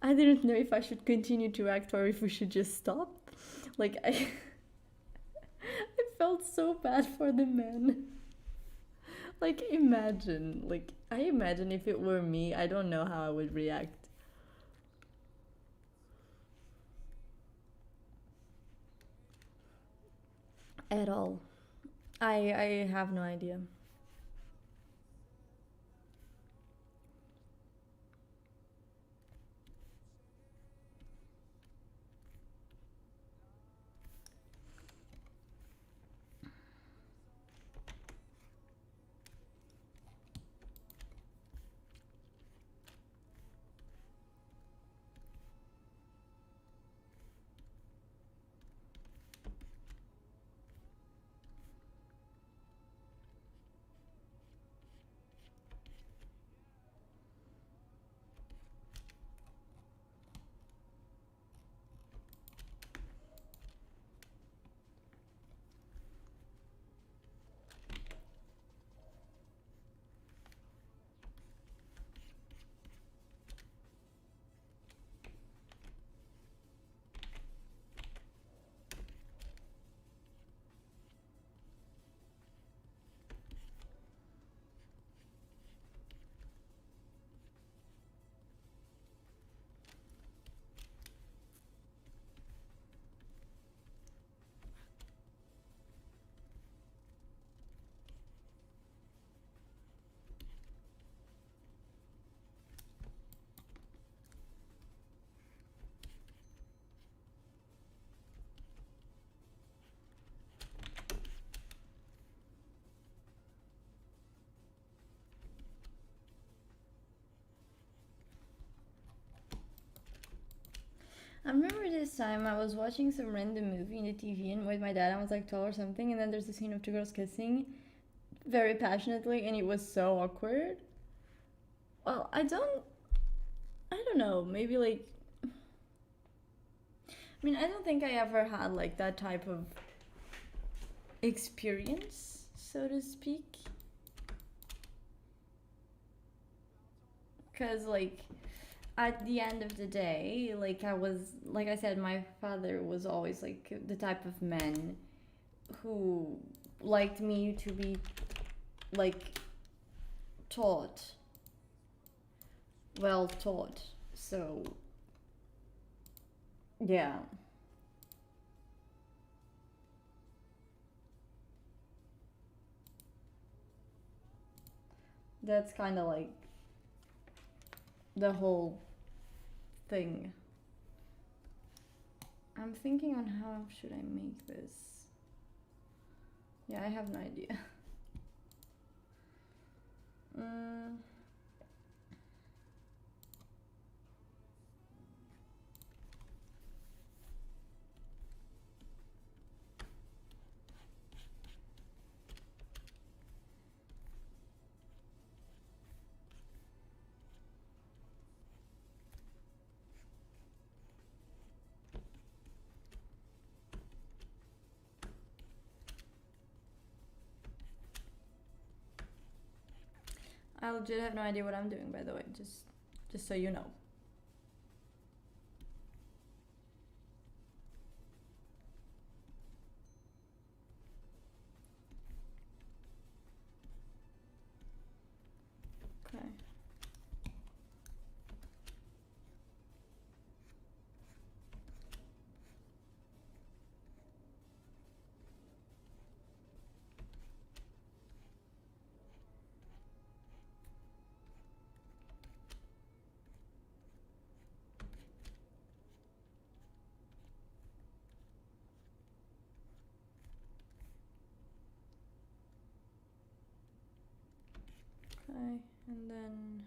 I didn't know if I should continue to act or if we should just stop. Like I felt so bad for the man. Like I imagine if it were me, I don't know how I would react at all. I have no idea. I remember this time I was watching some random movie in the TV and with my dad, I was like 12 or something, and then there's a scene of two girls kissing very passionately, and it was so awkward. Well, I don't know, maybe like, I mean, I don't think I ever had like that type of experience, so to speak. Because, like, at the end of the day, like, like I said, my father was always like the type of man who liked me to be like taught, well taught. So, yeah, that's kind of like the whole thing. I'm thinking on how should I make this. Yeah, I have no idea. Mm, I legit have no idea what I'm doing, by the way. Just so you know. Okay. Okay, and then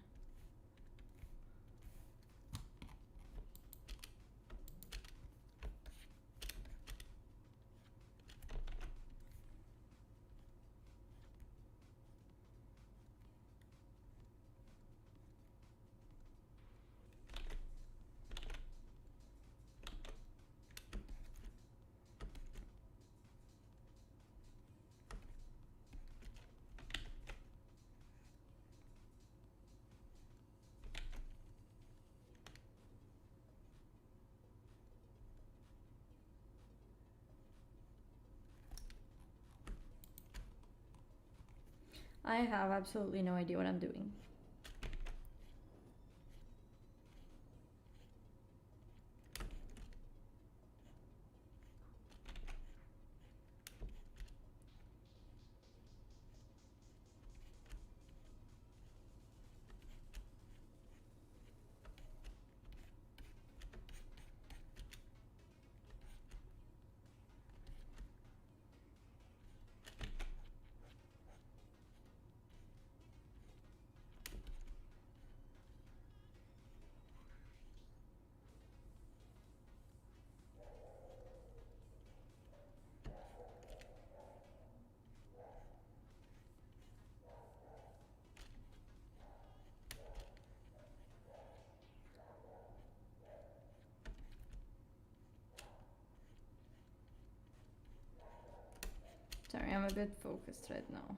I have absolutely no idea what I'm doing. Sorry, I'm a bit focused right now.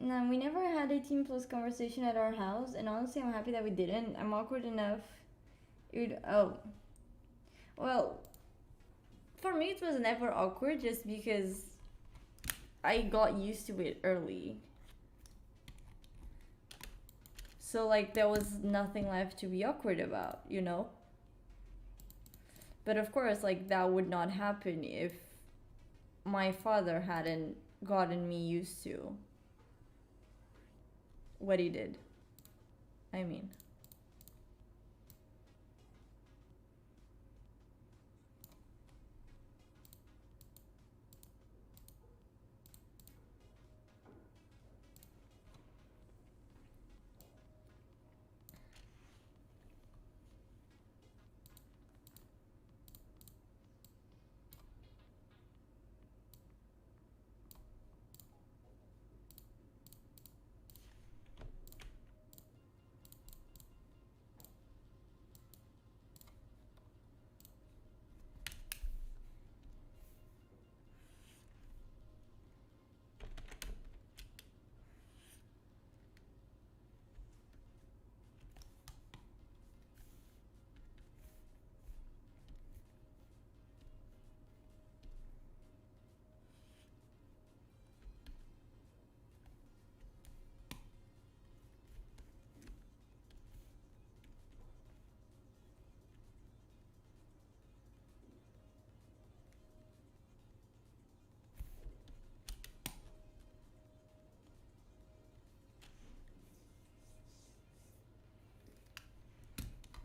No, we never had 18 plus conversation at our house, and honestly, I'm happy that we didn't. I'm awkward enough. Oh. Well, for me, it was never awkward just because I got used to it early. So, like, there was nothing left to be awkward about, you know? But of course, like, that would not happen if my father hadn't gotten me used to what he did. I mean.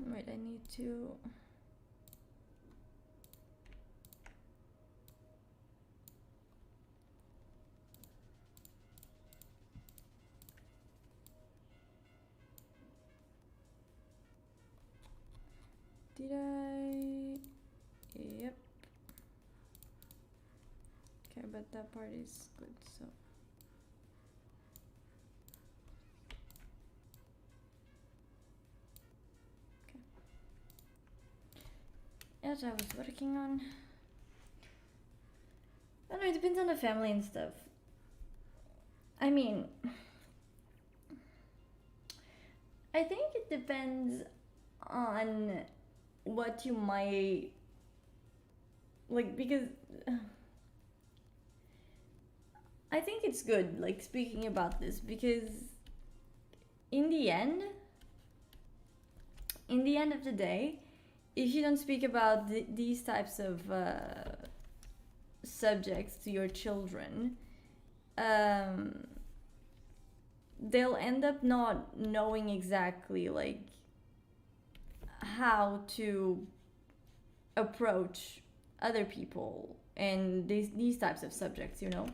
Wait, I need to... Did I... Yep. Okay, but that part is good, so... Okay. As I was working on... I don't know, it depends on the family and stuff. I mean... I think it depends on what you might... Like, because... I think it's good, like, speaking about this, because in the end of the day, if you don't speak about these types of subjects to your children, they'll end up not knowing exactly, like, how to approach other people and these types of subjects, you know?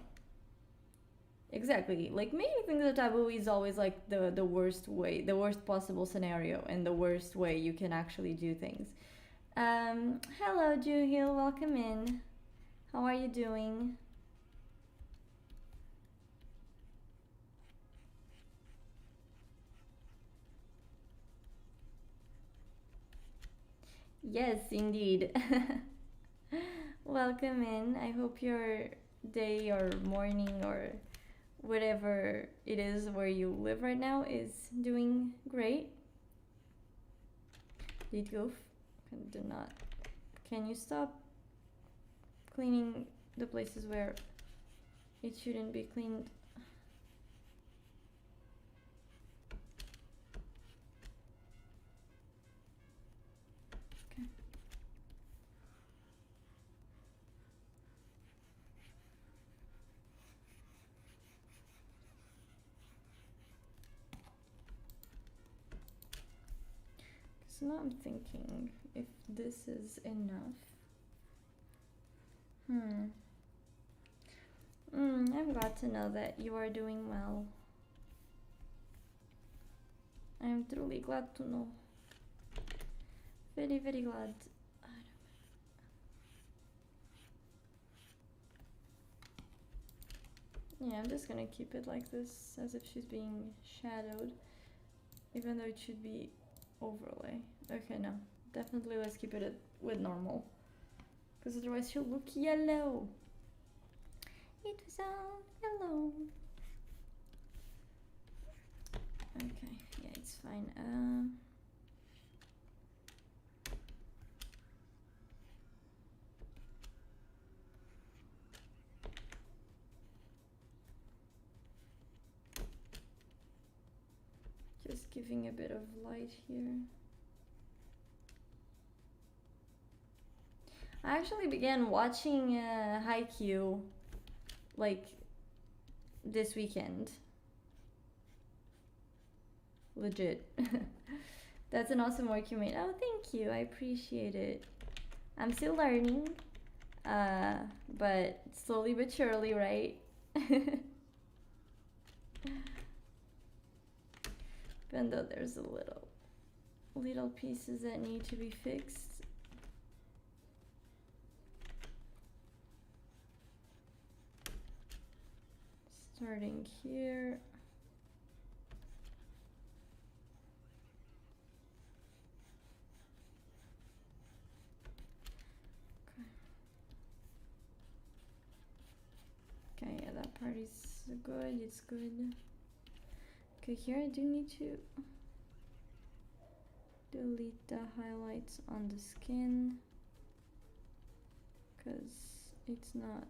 Exactly. Like, making things a taboo is always like the worst way, the worst possible scenario, and the worst way you can actually do things. Hello, Juhil. Welcome in. How are you doing? Yes, indeed. Welcome in. I hope your day or morning or whatever it is where you live right now is doing great. Did goof? Do not. Can you stop cleaning the places where it shouldn't be cleaned? Okay. So now I'm thinking if this is enough. I'm glad to know that you are doing well. I am truly glad to know. Very, very glad. Yeah, I'm just gonna keep it like this, as if she's being shadowed, even though it should be overlay. Okay, no, definitely let's keep it with normal, because otherwise she'll look yellow. It was all yellow. Okay, yeah, it's fine. Just giving a bit of light here. I actually began watching Haikyuu like this weekend. Legit. That's an awesome work you made. Oh, thank you. I appreciate it. I'm still learning, but slowly but surely, right? Even though there's a little pieces that need to be fixed. Starting here. Okay, yeah, that part is good, it's good. Okay, here I do need to delete the highlights on the skin, because it's not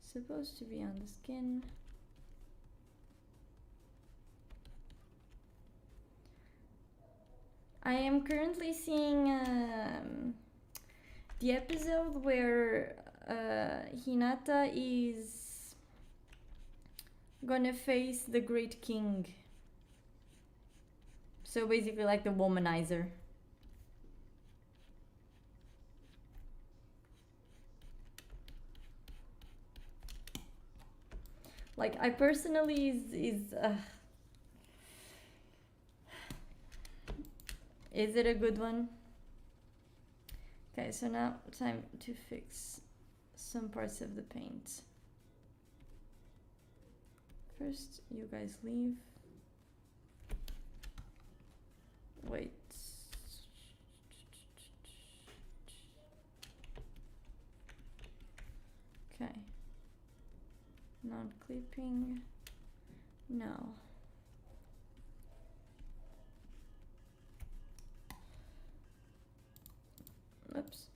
supposed to be on the skin. I am currently seeing the episode where Hinata is gonna face the Great King. So basically like the womanizer. Like I personally is it a good one? Okay, so now time to fix some parts of the paint. First, you guys leave. Wait. Okay. Non-clipping. No. Oops.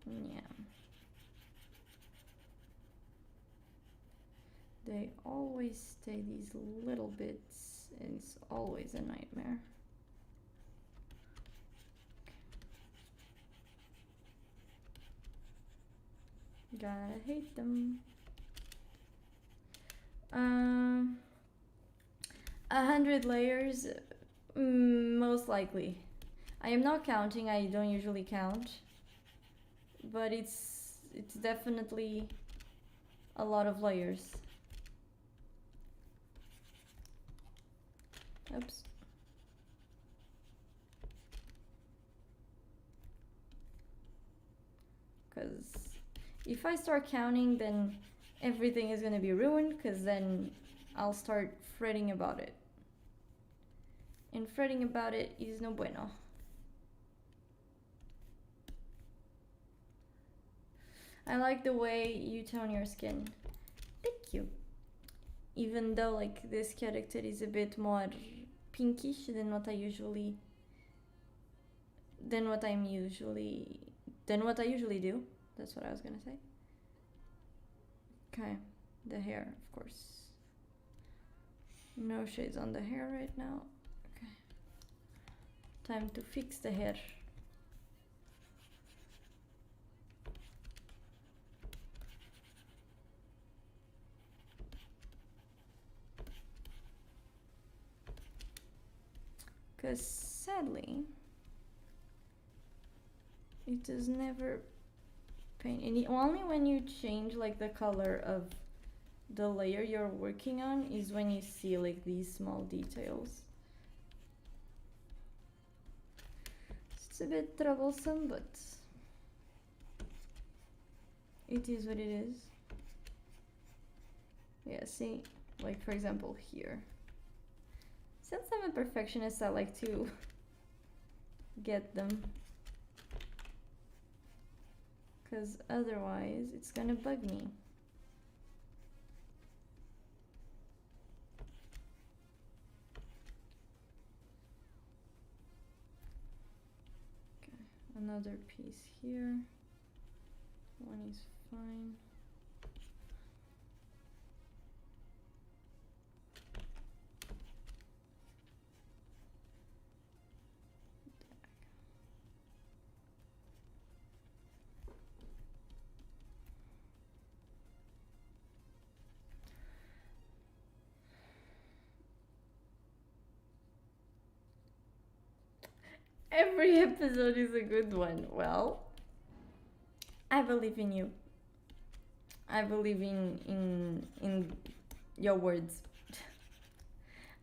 Yeah. They always stay these little bits. It's always a nightmare. Gotta hate them. 100 layers, most likely. I am not counting. I don't usually count, but it's definitely a lot of layers. Oops. Because if I start counting, then everything is gonna be ruined, because then I'll start fretting about it. And fretting about it is no bueno. I like the way you tone your skin. Thank you. Even though like this character is a bit more pinkish than what I usually do. That's what I was gonna say. Okay, the hair, of course. No shades on the hair right now. Okay. Time to fix the hair. Because sadly, it does never paint. And only when you change like the color of the layer you're working on is when you see like these small details. It's a bit troublesome, but it is what it is. Yeah, see, like for example here. Since I'm a perfectionist, I like to get them. Because otherwise, it's gonna bug me. Okay, another piece here. One is fine. Every episode is a good one. Well, I believe in you. I believe in your words.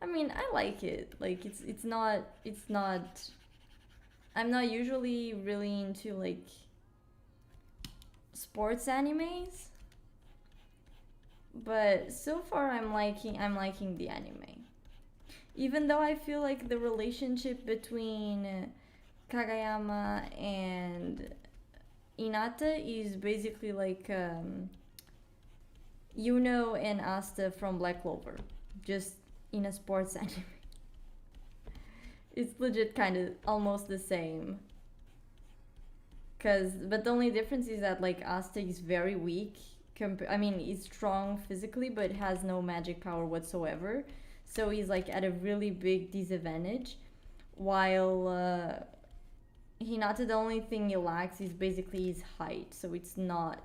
I mean, I like it. Like it's not. I'm not usually really into like sports animes, but so far I'm liking the anime. Even though I feel like the relationship between Kagayama and Inata is basically like Yuno and Asta from Black Clover, just in a sports anime. It's legit kind of almost the same. But the only difference is that like Asta is very weak. I mean, he's strong physically, but has no magic power whatsoever. So he's like at a really big disadvantage. While Hinata, the only thing he lacks is basically his height. So it's not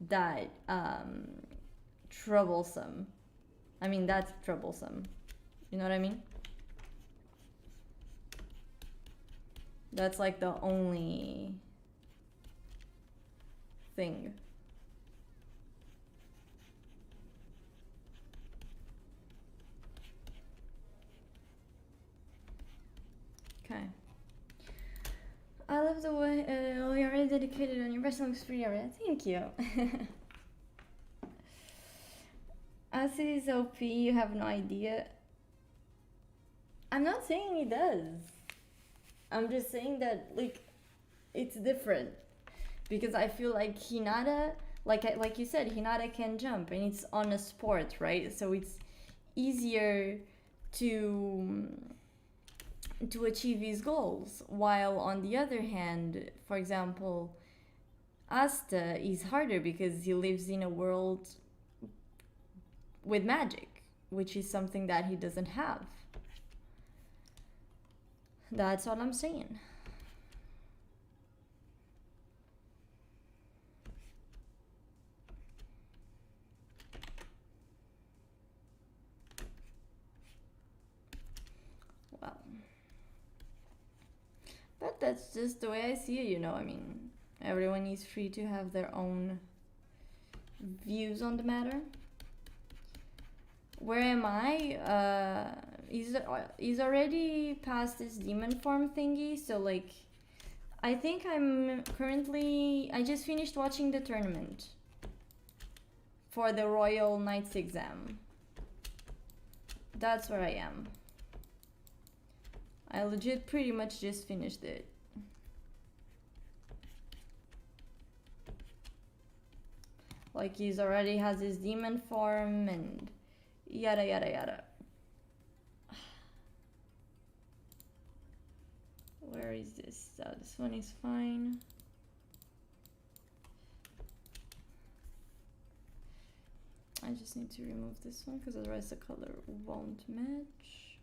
that troublesome. I mean, that's troublesome. You know what I mean? That's like the only thing. Okay. I love the way you're already dedicated on your wrestling free area. Thank you. Asi is OP, you have no idea. I'm not saying he does. I'm just saying that like it's different. Because I feel like Hinata, like you said, Hinata can jump and it's on a sport, right? So it's easier to achieve his goals. While on the other hand, for example, Asta is harder because he lives in a world with magic, which is something that he doesn't have. That's all I'm saying. Well, but that's just the way I see it, you know. I mean, everyone is free to have their own views on the matter. Where am I? He's already past this demon form thingy, so like I think I just finished watching the tournament for the Royal Knights exam. That's where I am. I legit pretty much just finished it. Like he's already has his demon form and yada yada yada. Where is this? This one is fine. I just need to remove this one because otherwise the color won't match.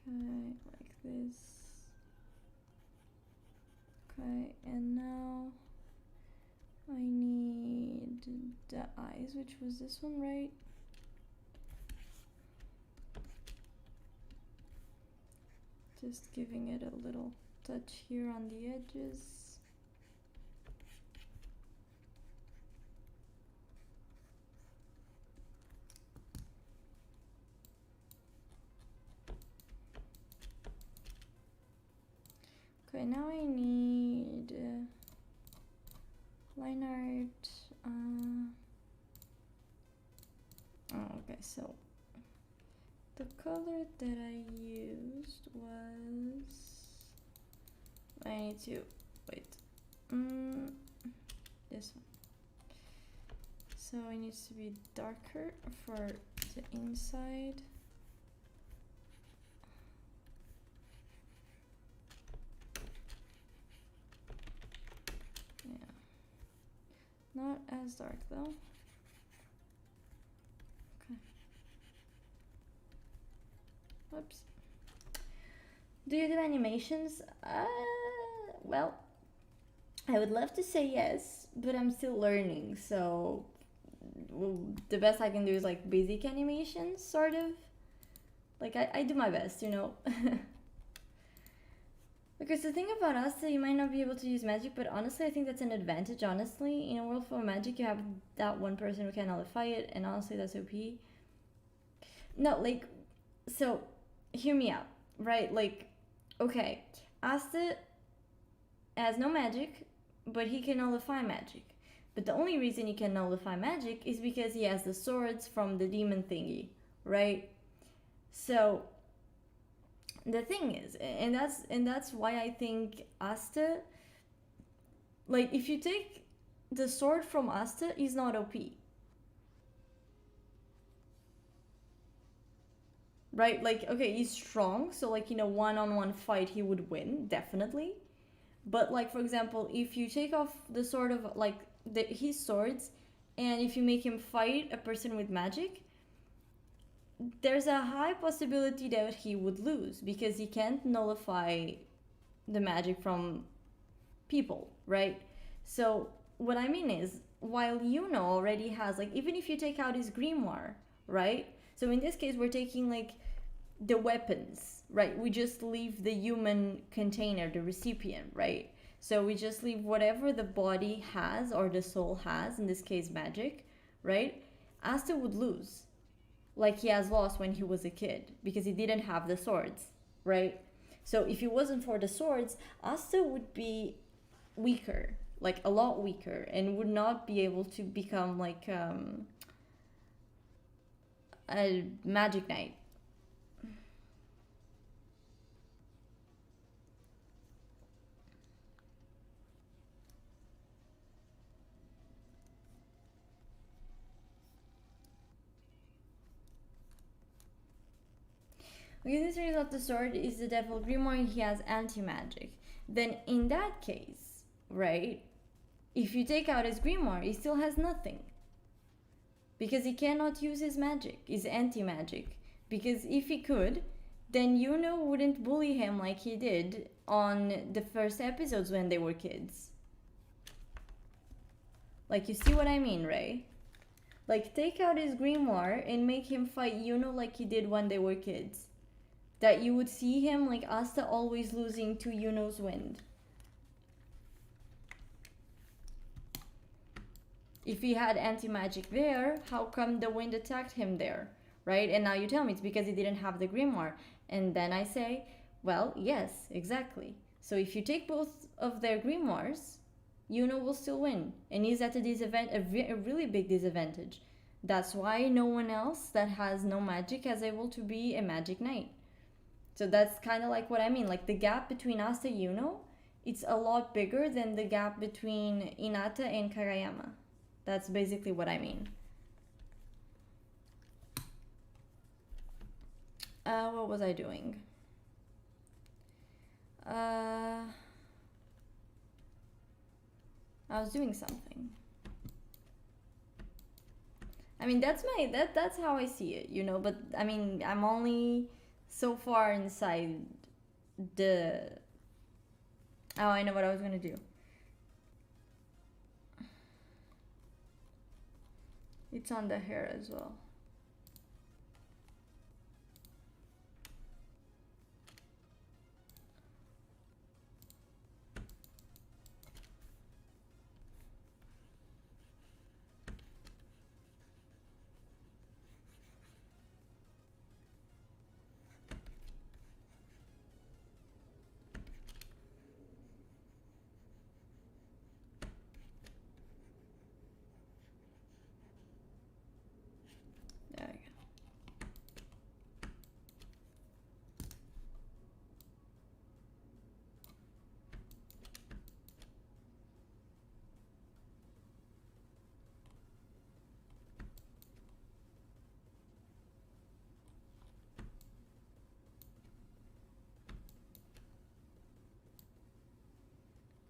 Okay, like this. Okay, and now I need the eyes, which was this one, right? Just giving it a little touch here on the edges. Okay, now I need line art. Oh, okay, so the color that I used was, I need to wait. This one. So it needs to be darker for the inside. Yeah. Not as dark though. Okay. Whoops. Do you do animations? Well, I would love to say yes, but I'm still learning, so the best I can do is like basic animations, sort of. Like I do my best, you know. Because the thing about us that you might not be able to use magic, but honestly I think that's an advantage, honestly. In a world full of magic you have that one person who can nullify it, and honestly that's OP. No, like, so hear me out, right? Like, okay, Asta has no magic, but he can nullify magic. But the only reason he can nullify magic is because he has the swords from the demon thingy, right? So the thing is, and that's why I think Asta, like, if you take the sword from Asta, he's not OP. Right? Like, okay, he's strong, so like in a one-on-one fight he would win, definitely. But like, for example, if you take off the sword of like his swords, and if you make him fight a person with magic, there's a high possibility that he would lose because he can't nullify the magic from people, right? So what I mean is, while Yuno already has, like, even if you take out his grimoire, right? So in this case we're taking like the weapons, right? We just leave the human container, the recipient, right? So we just leave whatever the body has or the soul has, in this case magic, right? Asta would lose, like he has lost when he was a kid, because he didn't have the swords, right? So if it wasn't for the swords, Asta would be weaker, like a lot weaker, and would not be able to become like a magic knight. Okay, this is not the sword, is the devil grimoire, and he has anti-magic. Then in that case, right, if you take out his grimoire, he still has nothing. Because he cannot use his magic, his anti-magic. Because if he could, then Yuno wouldn't bully him like he did on the first episodes when they were kids. Like, you see what I mean, right? Like, take out his grimoire and make him fight Yuno like he did when they were kids. That you would see him like Asta always losing to Yuno's wind. If he had anti-magic there, how come the wind attacked him there, right? And now you tell me it's because he didn't have the grimoire. And then I say, well, yes, exactly. So if you take both of their grimoires, Yuno will still win. And he's at a really big disadvantage. That's why no one else that has no magic is able to be a magic knight. So that's kind of like what I mean. Like, the gap between Asta and Yuno, it's a lot bigger than the gap between Hinata and Kagayama. That's basically what I mean. What was I doing? I was doing something. I mean, that's how I see it, you know. But I mean, I'm only so far inside the. Oh, I know what I was gonna do. It's on the hair as well.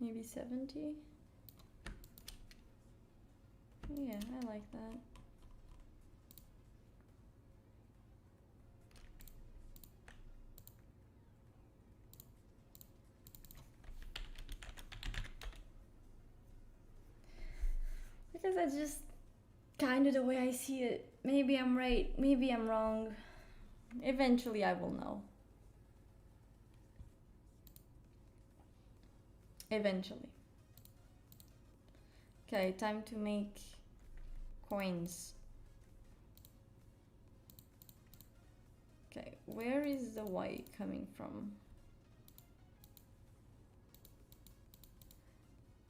maybe 70. Yeah, I like that. Because that's just kind of the way I see it. Maybe I'm right, maybe I'm wrong. Eventually I will know. Eventually. Okay, time to make coins. Okay, where is the white coming from?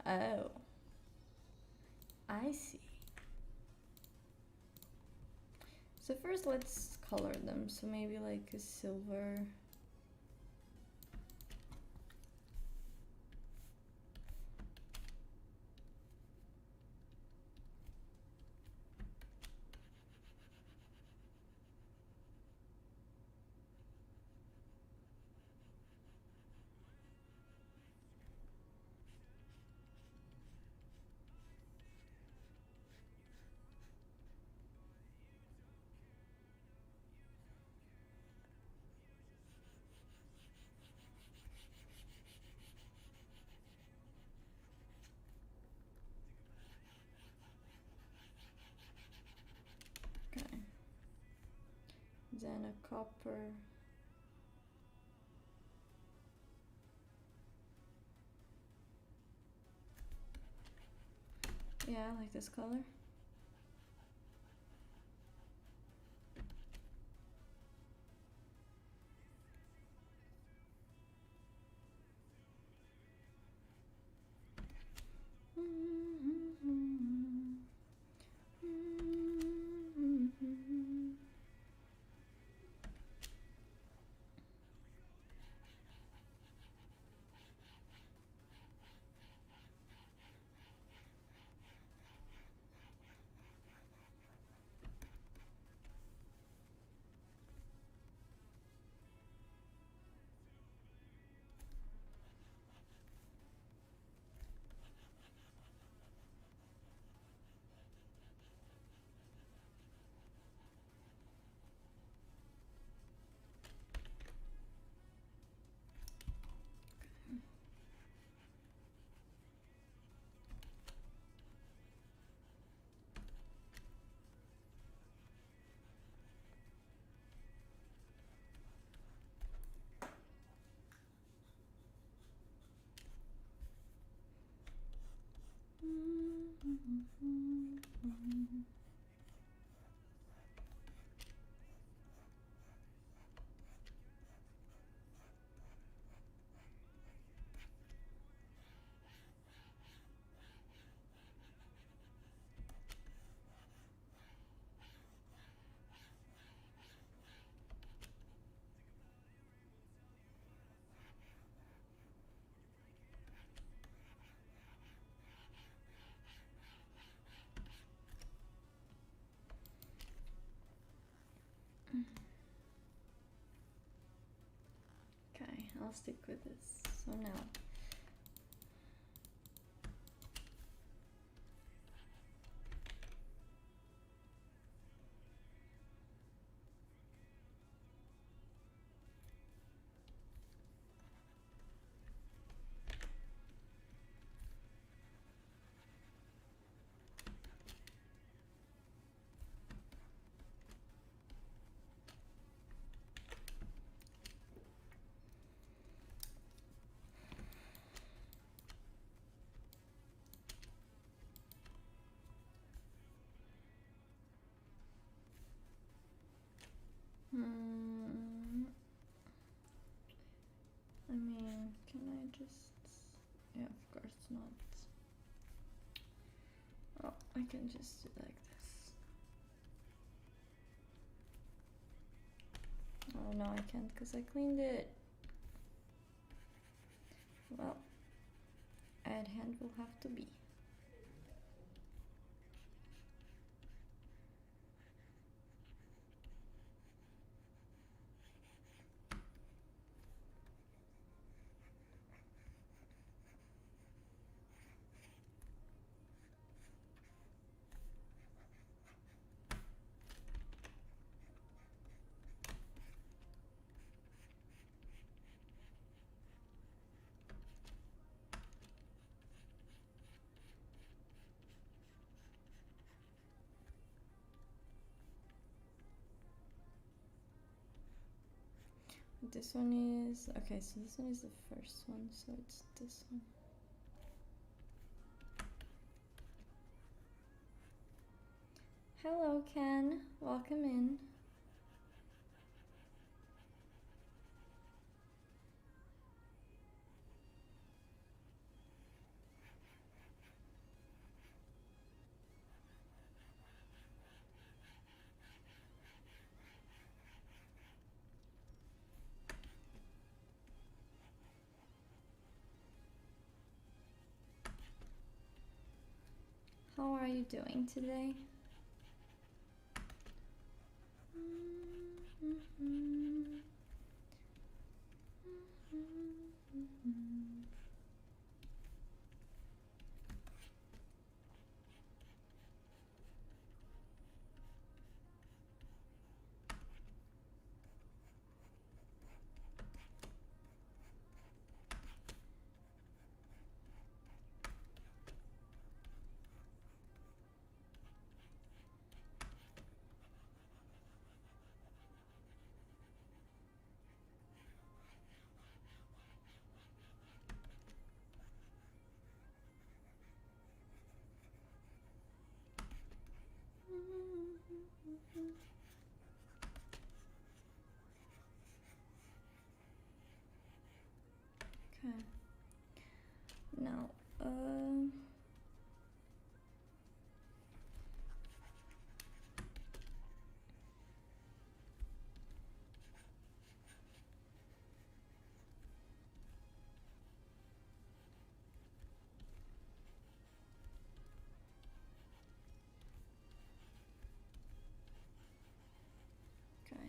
Oh, I see. So first let's color them. So maybe like a silver. Okay. Then a copper. Yeah, I like this color. Okay, I'll stick with this. So now. I mean, can I just... Yeah, of course not. Oh, I can just do like this. Oh no, I can't because I cleaned it. Well, add hand will have to be. This one is okay, so this one is the first one, so it's this one. Hello, Ken. Welcome in. How are you doing today? Okay. Now, okay.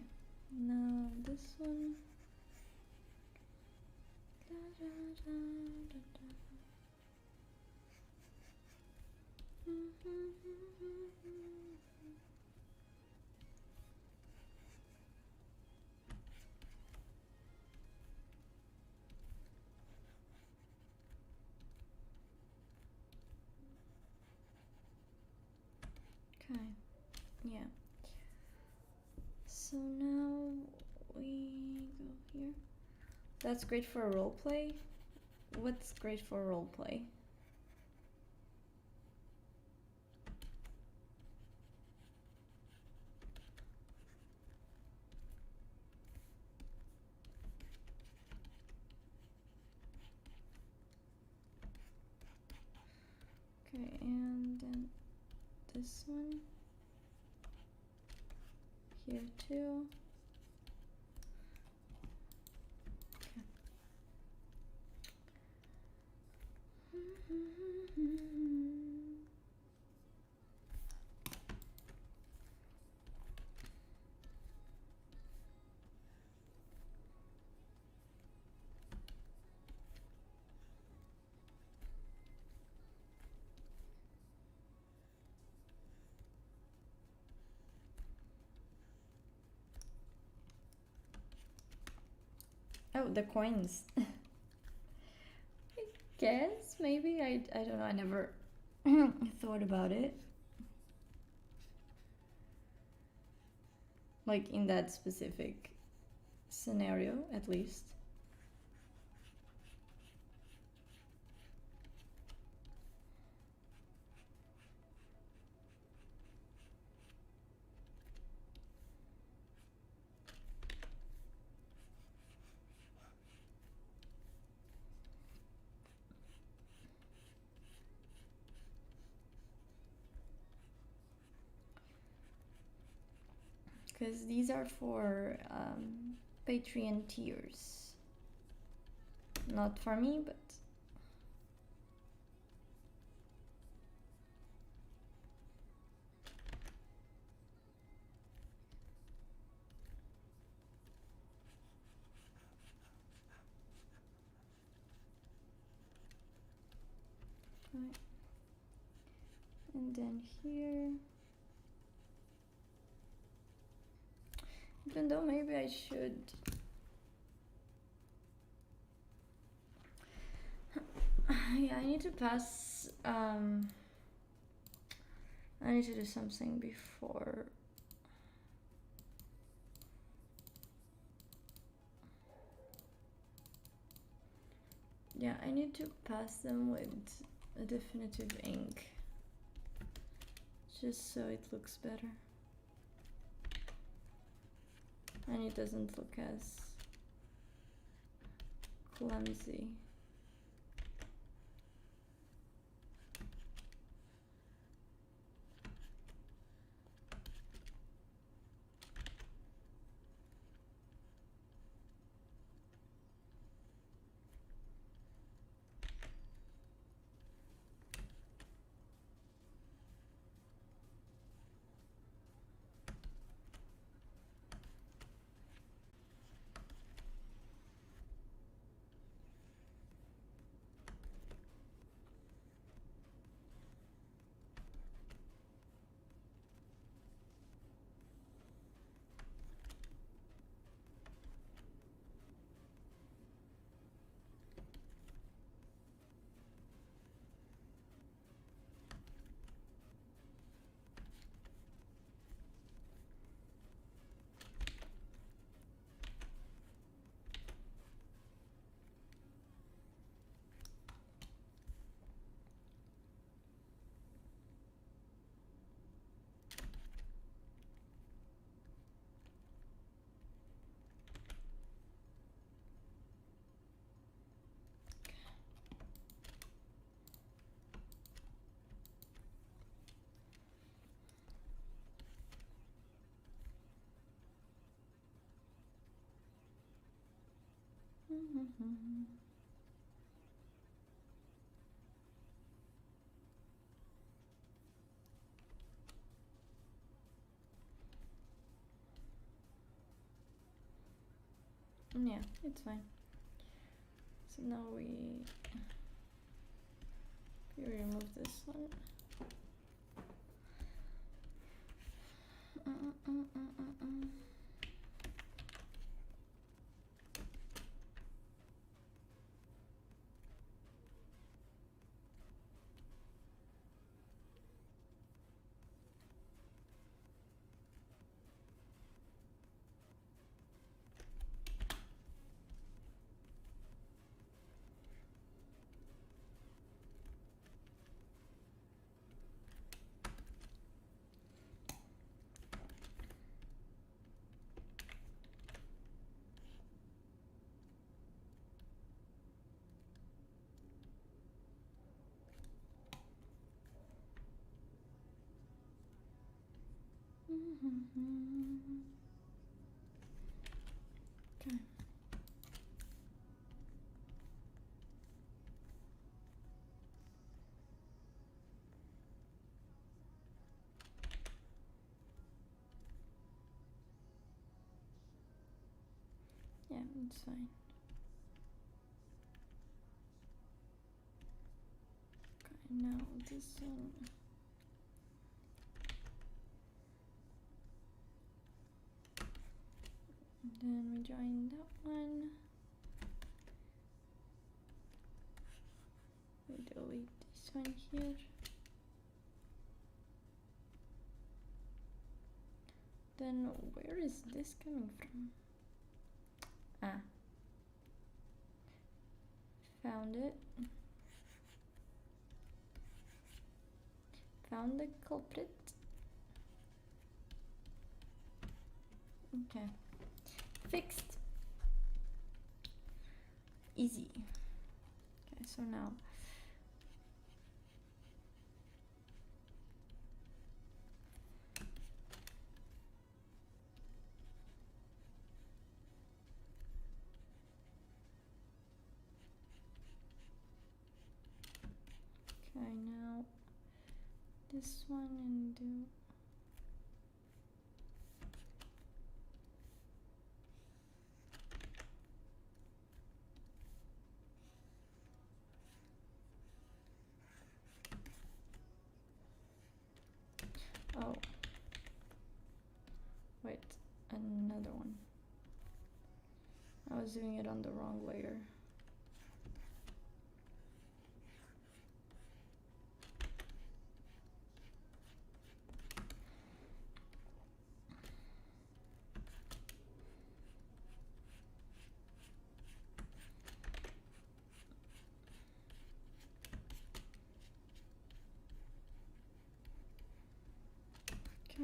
Now this one. Okay, yeah. So now we go here. That's great for a role play. What's great for a role play? Okay, and then this one here too. Oh, the coins. I guess maybe I don't know. I never thought about it. Like in that specific scenario, at least. Because these are for Patreon tiers. Not for me, but right. And then here, even though maybe I should yeah, I need to pass I need to do something before. Yeah, I need to pass them with a definitive ink, just so it looks better. And it doesn't look as clumsy. Yeah, it's fine. So now we remove this one. Okay. Yeah, it's fine. Okay, now this one. Then we join that one. We delete this one here. Then where is this coming from? Ah. Found it. Found the culprit. Okay. Fixed. Easy. Okay, so now now this one and do oh wait, another one. I was doing it on the wrong layer.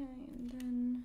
and then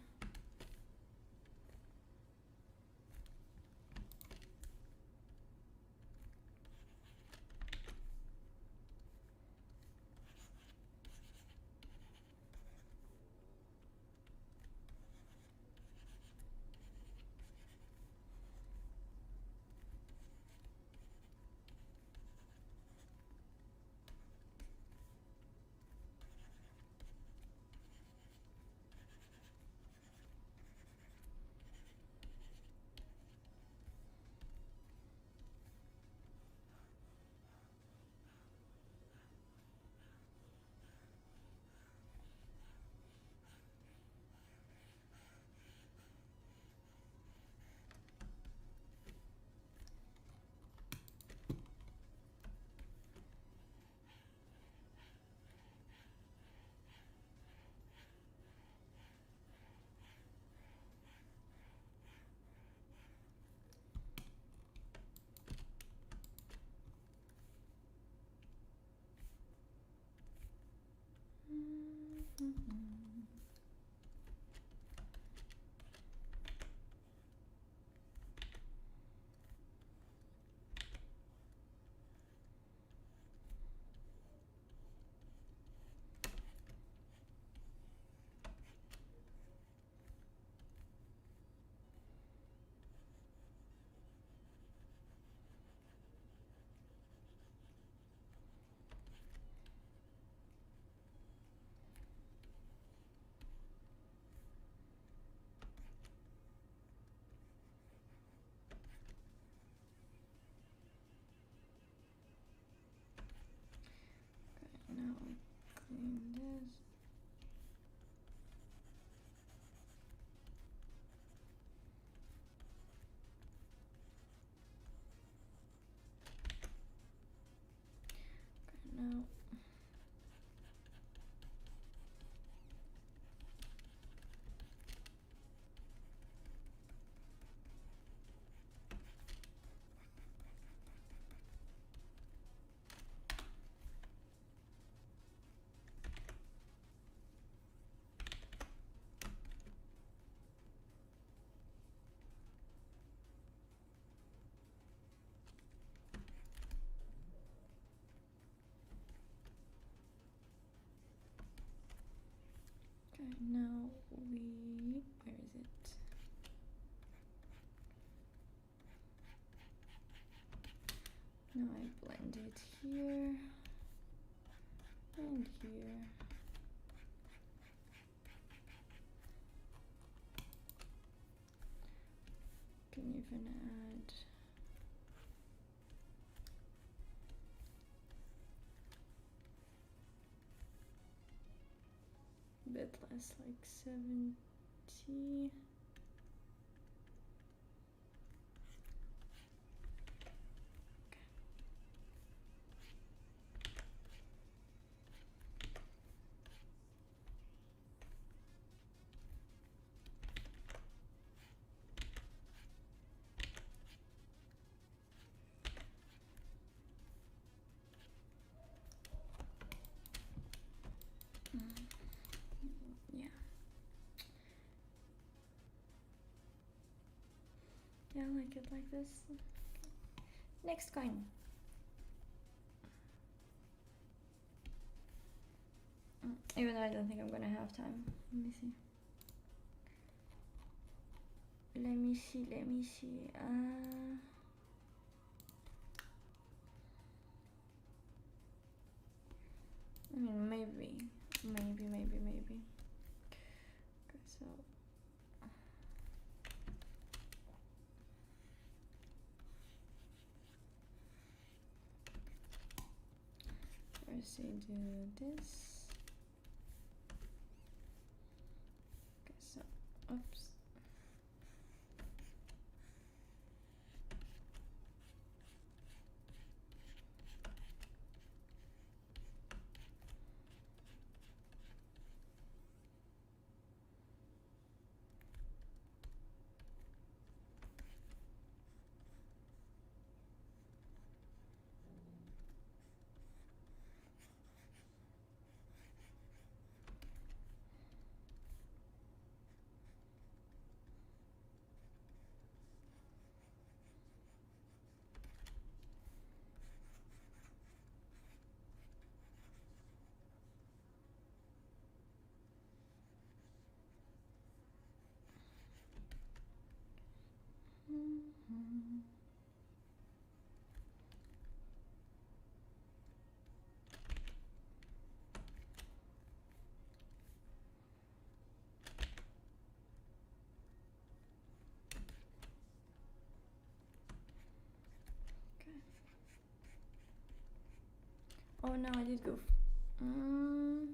now clean this. Now now where is it? Now I blend it here and here. Can even add a bit less, like 70. Yeah, I like it like this. Next coin. Even though I don't think I'm gonna have time. Let me see. Let me see. I mean, maybe. Okay, so first I do this. Okay, so oops. Oh no, I did go. And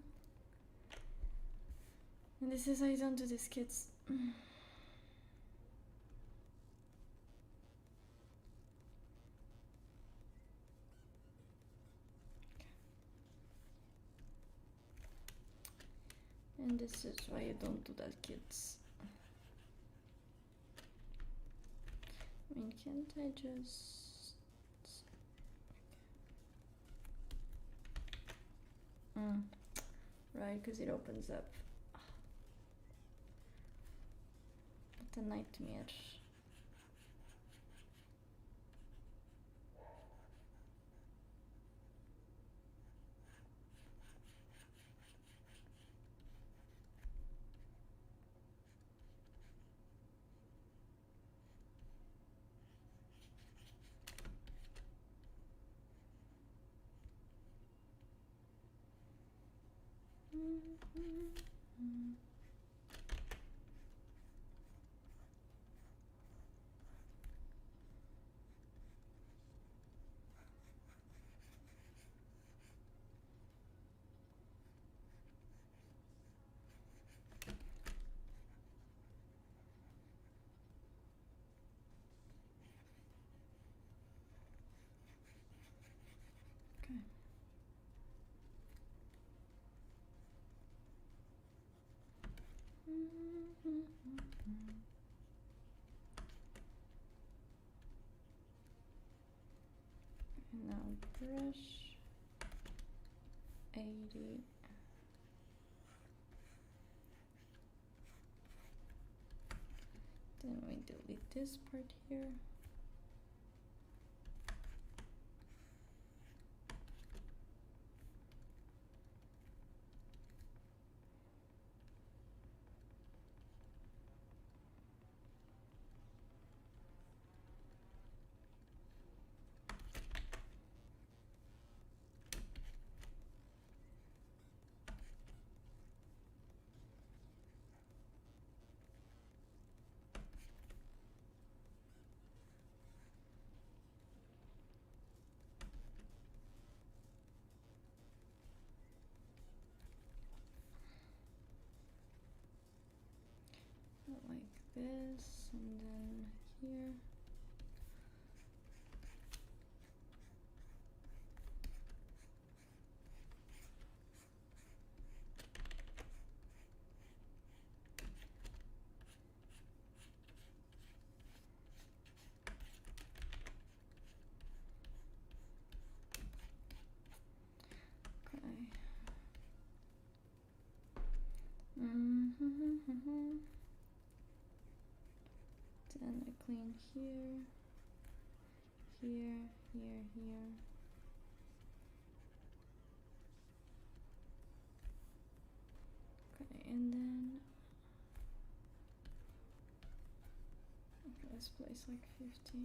this is how you don't do this, kids. And this is why you don't do that, kids. I mean, can't I just... Right, because it opens up. What a nightmare. And now brush 80. Then we delete this part here. Like this, and then here. Okay. Then I clean here, here, here, here. Okay, and then let's place like 50.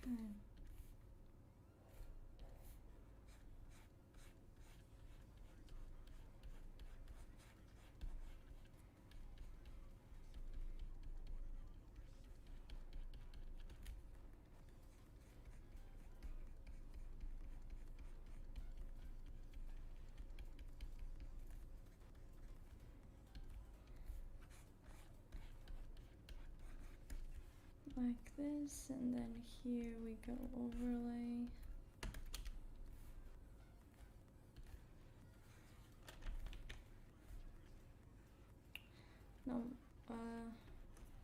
Okay. Like this, and then here we go overlay.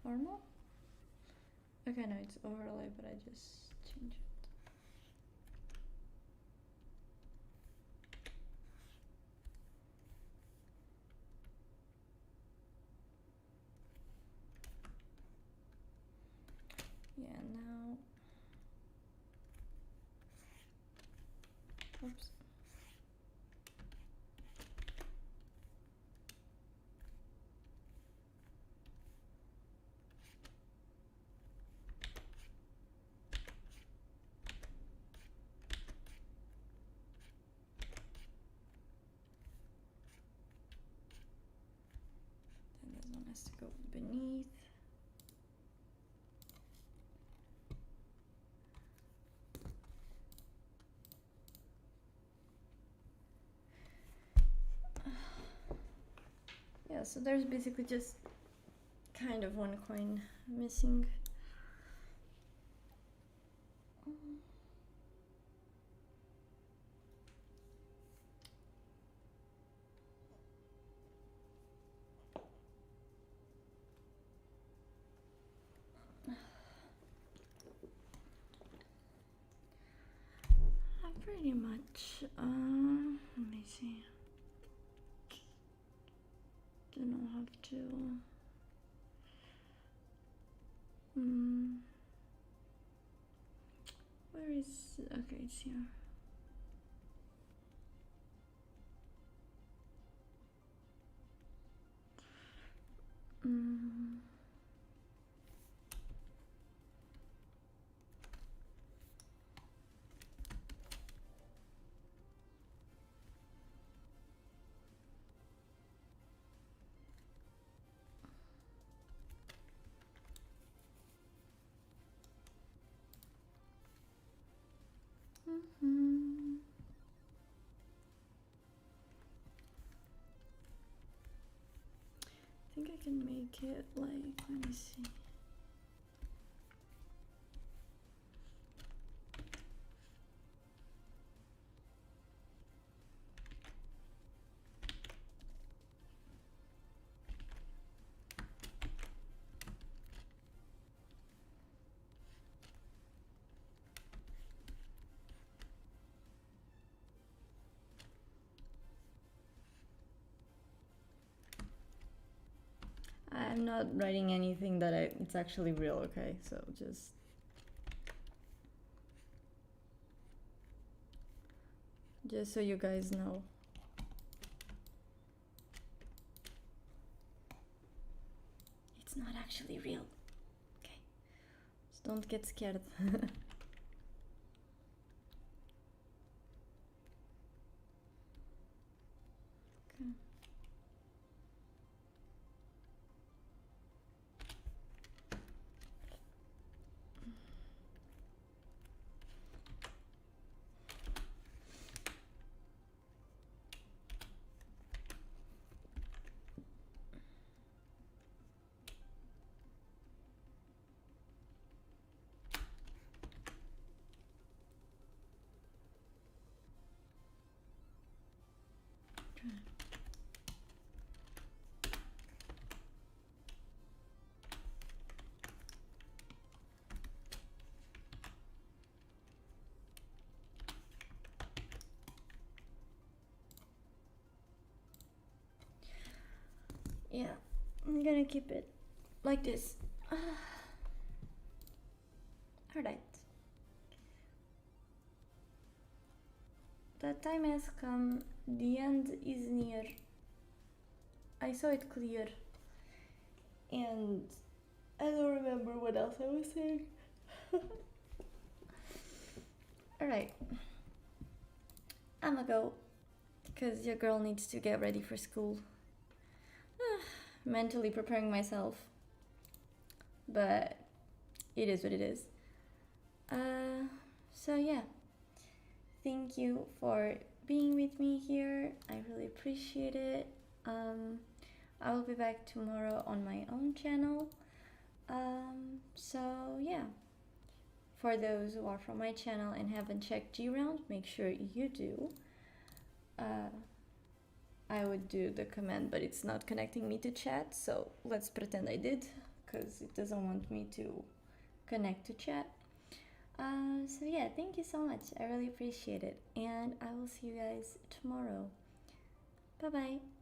or not? Okay, no, it's overlay, but I just changed it. Yeah, now. Oops. Then this one has to go beneath. Yeah, so there's basically just kind of one coin missing. Pretty much. Let me see. Don't have to. Where is? Okay, it's here. I think I can make it like, let me see. I'm not writing anything that it's actually real, okay? So just so you guys know. It's not actually real. Okay. Just don't get scared. Okay. Yeah, I'm gonna keep it like this. Alright. The time has come, the end is near. I saw it clear. And I don't remember what else I was saying. Alright. I'ma go. Because your girl needs to get ready for school. Mentally preparing myself. But it is what it is. So yeah. Thank you for being with me here. I really appreciate it. I will be back tomorrow on my own channel. So yeah. For those who are from my channel and haven't checked G.Round, make sure you do. I would do the command, but it's not connecting me to chat, so let's pretend I did, because it doesn't want me to connect to chat. So yeah, thank you so much. I really appreciate it, and I will see you guys tomorrow. Bye bye.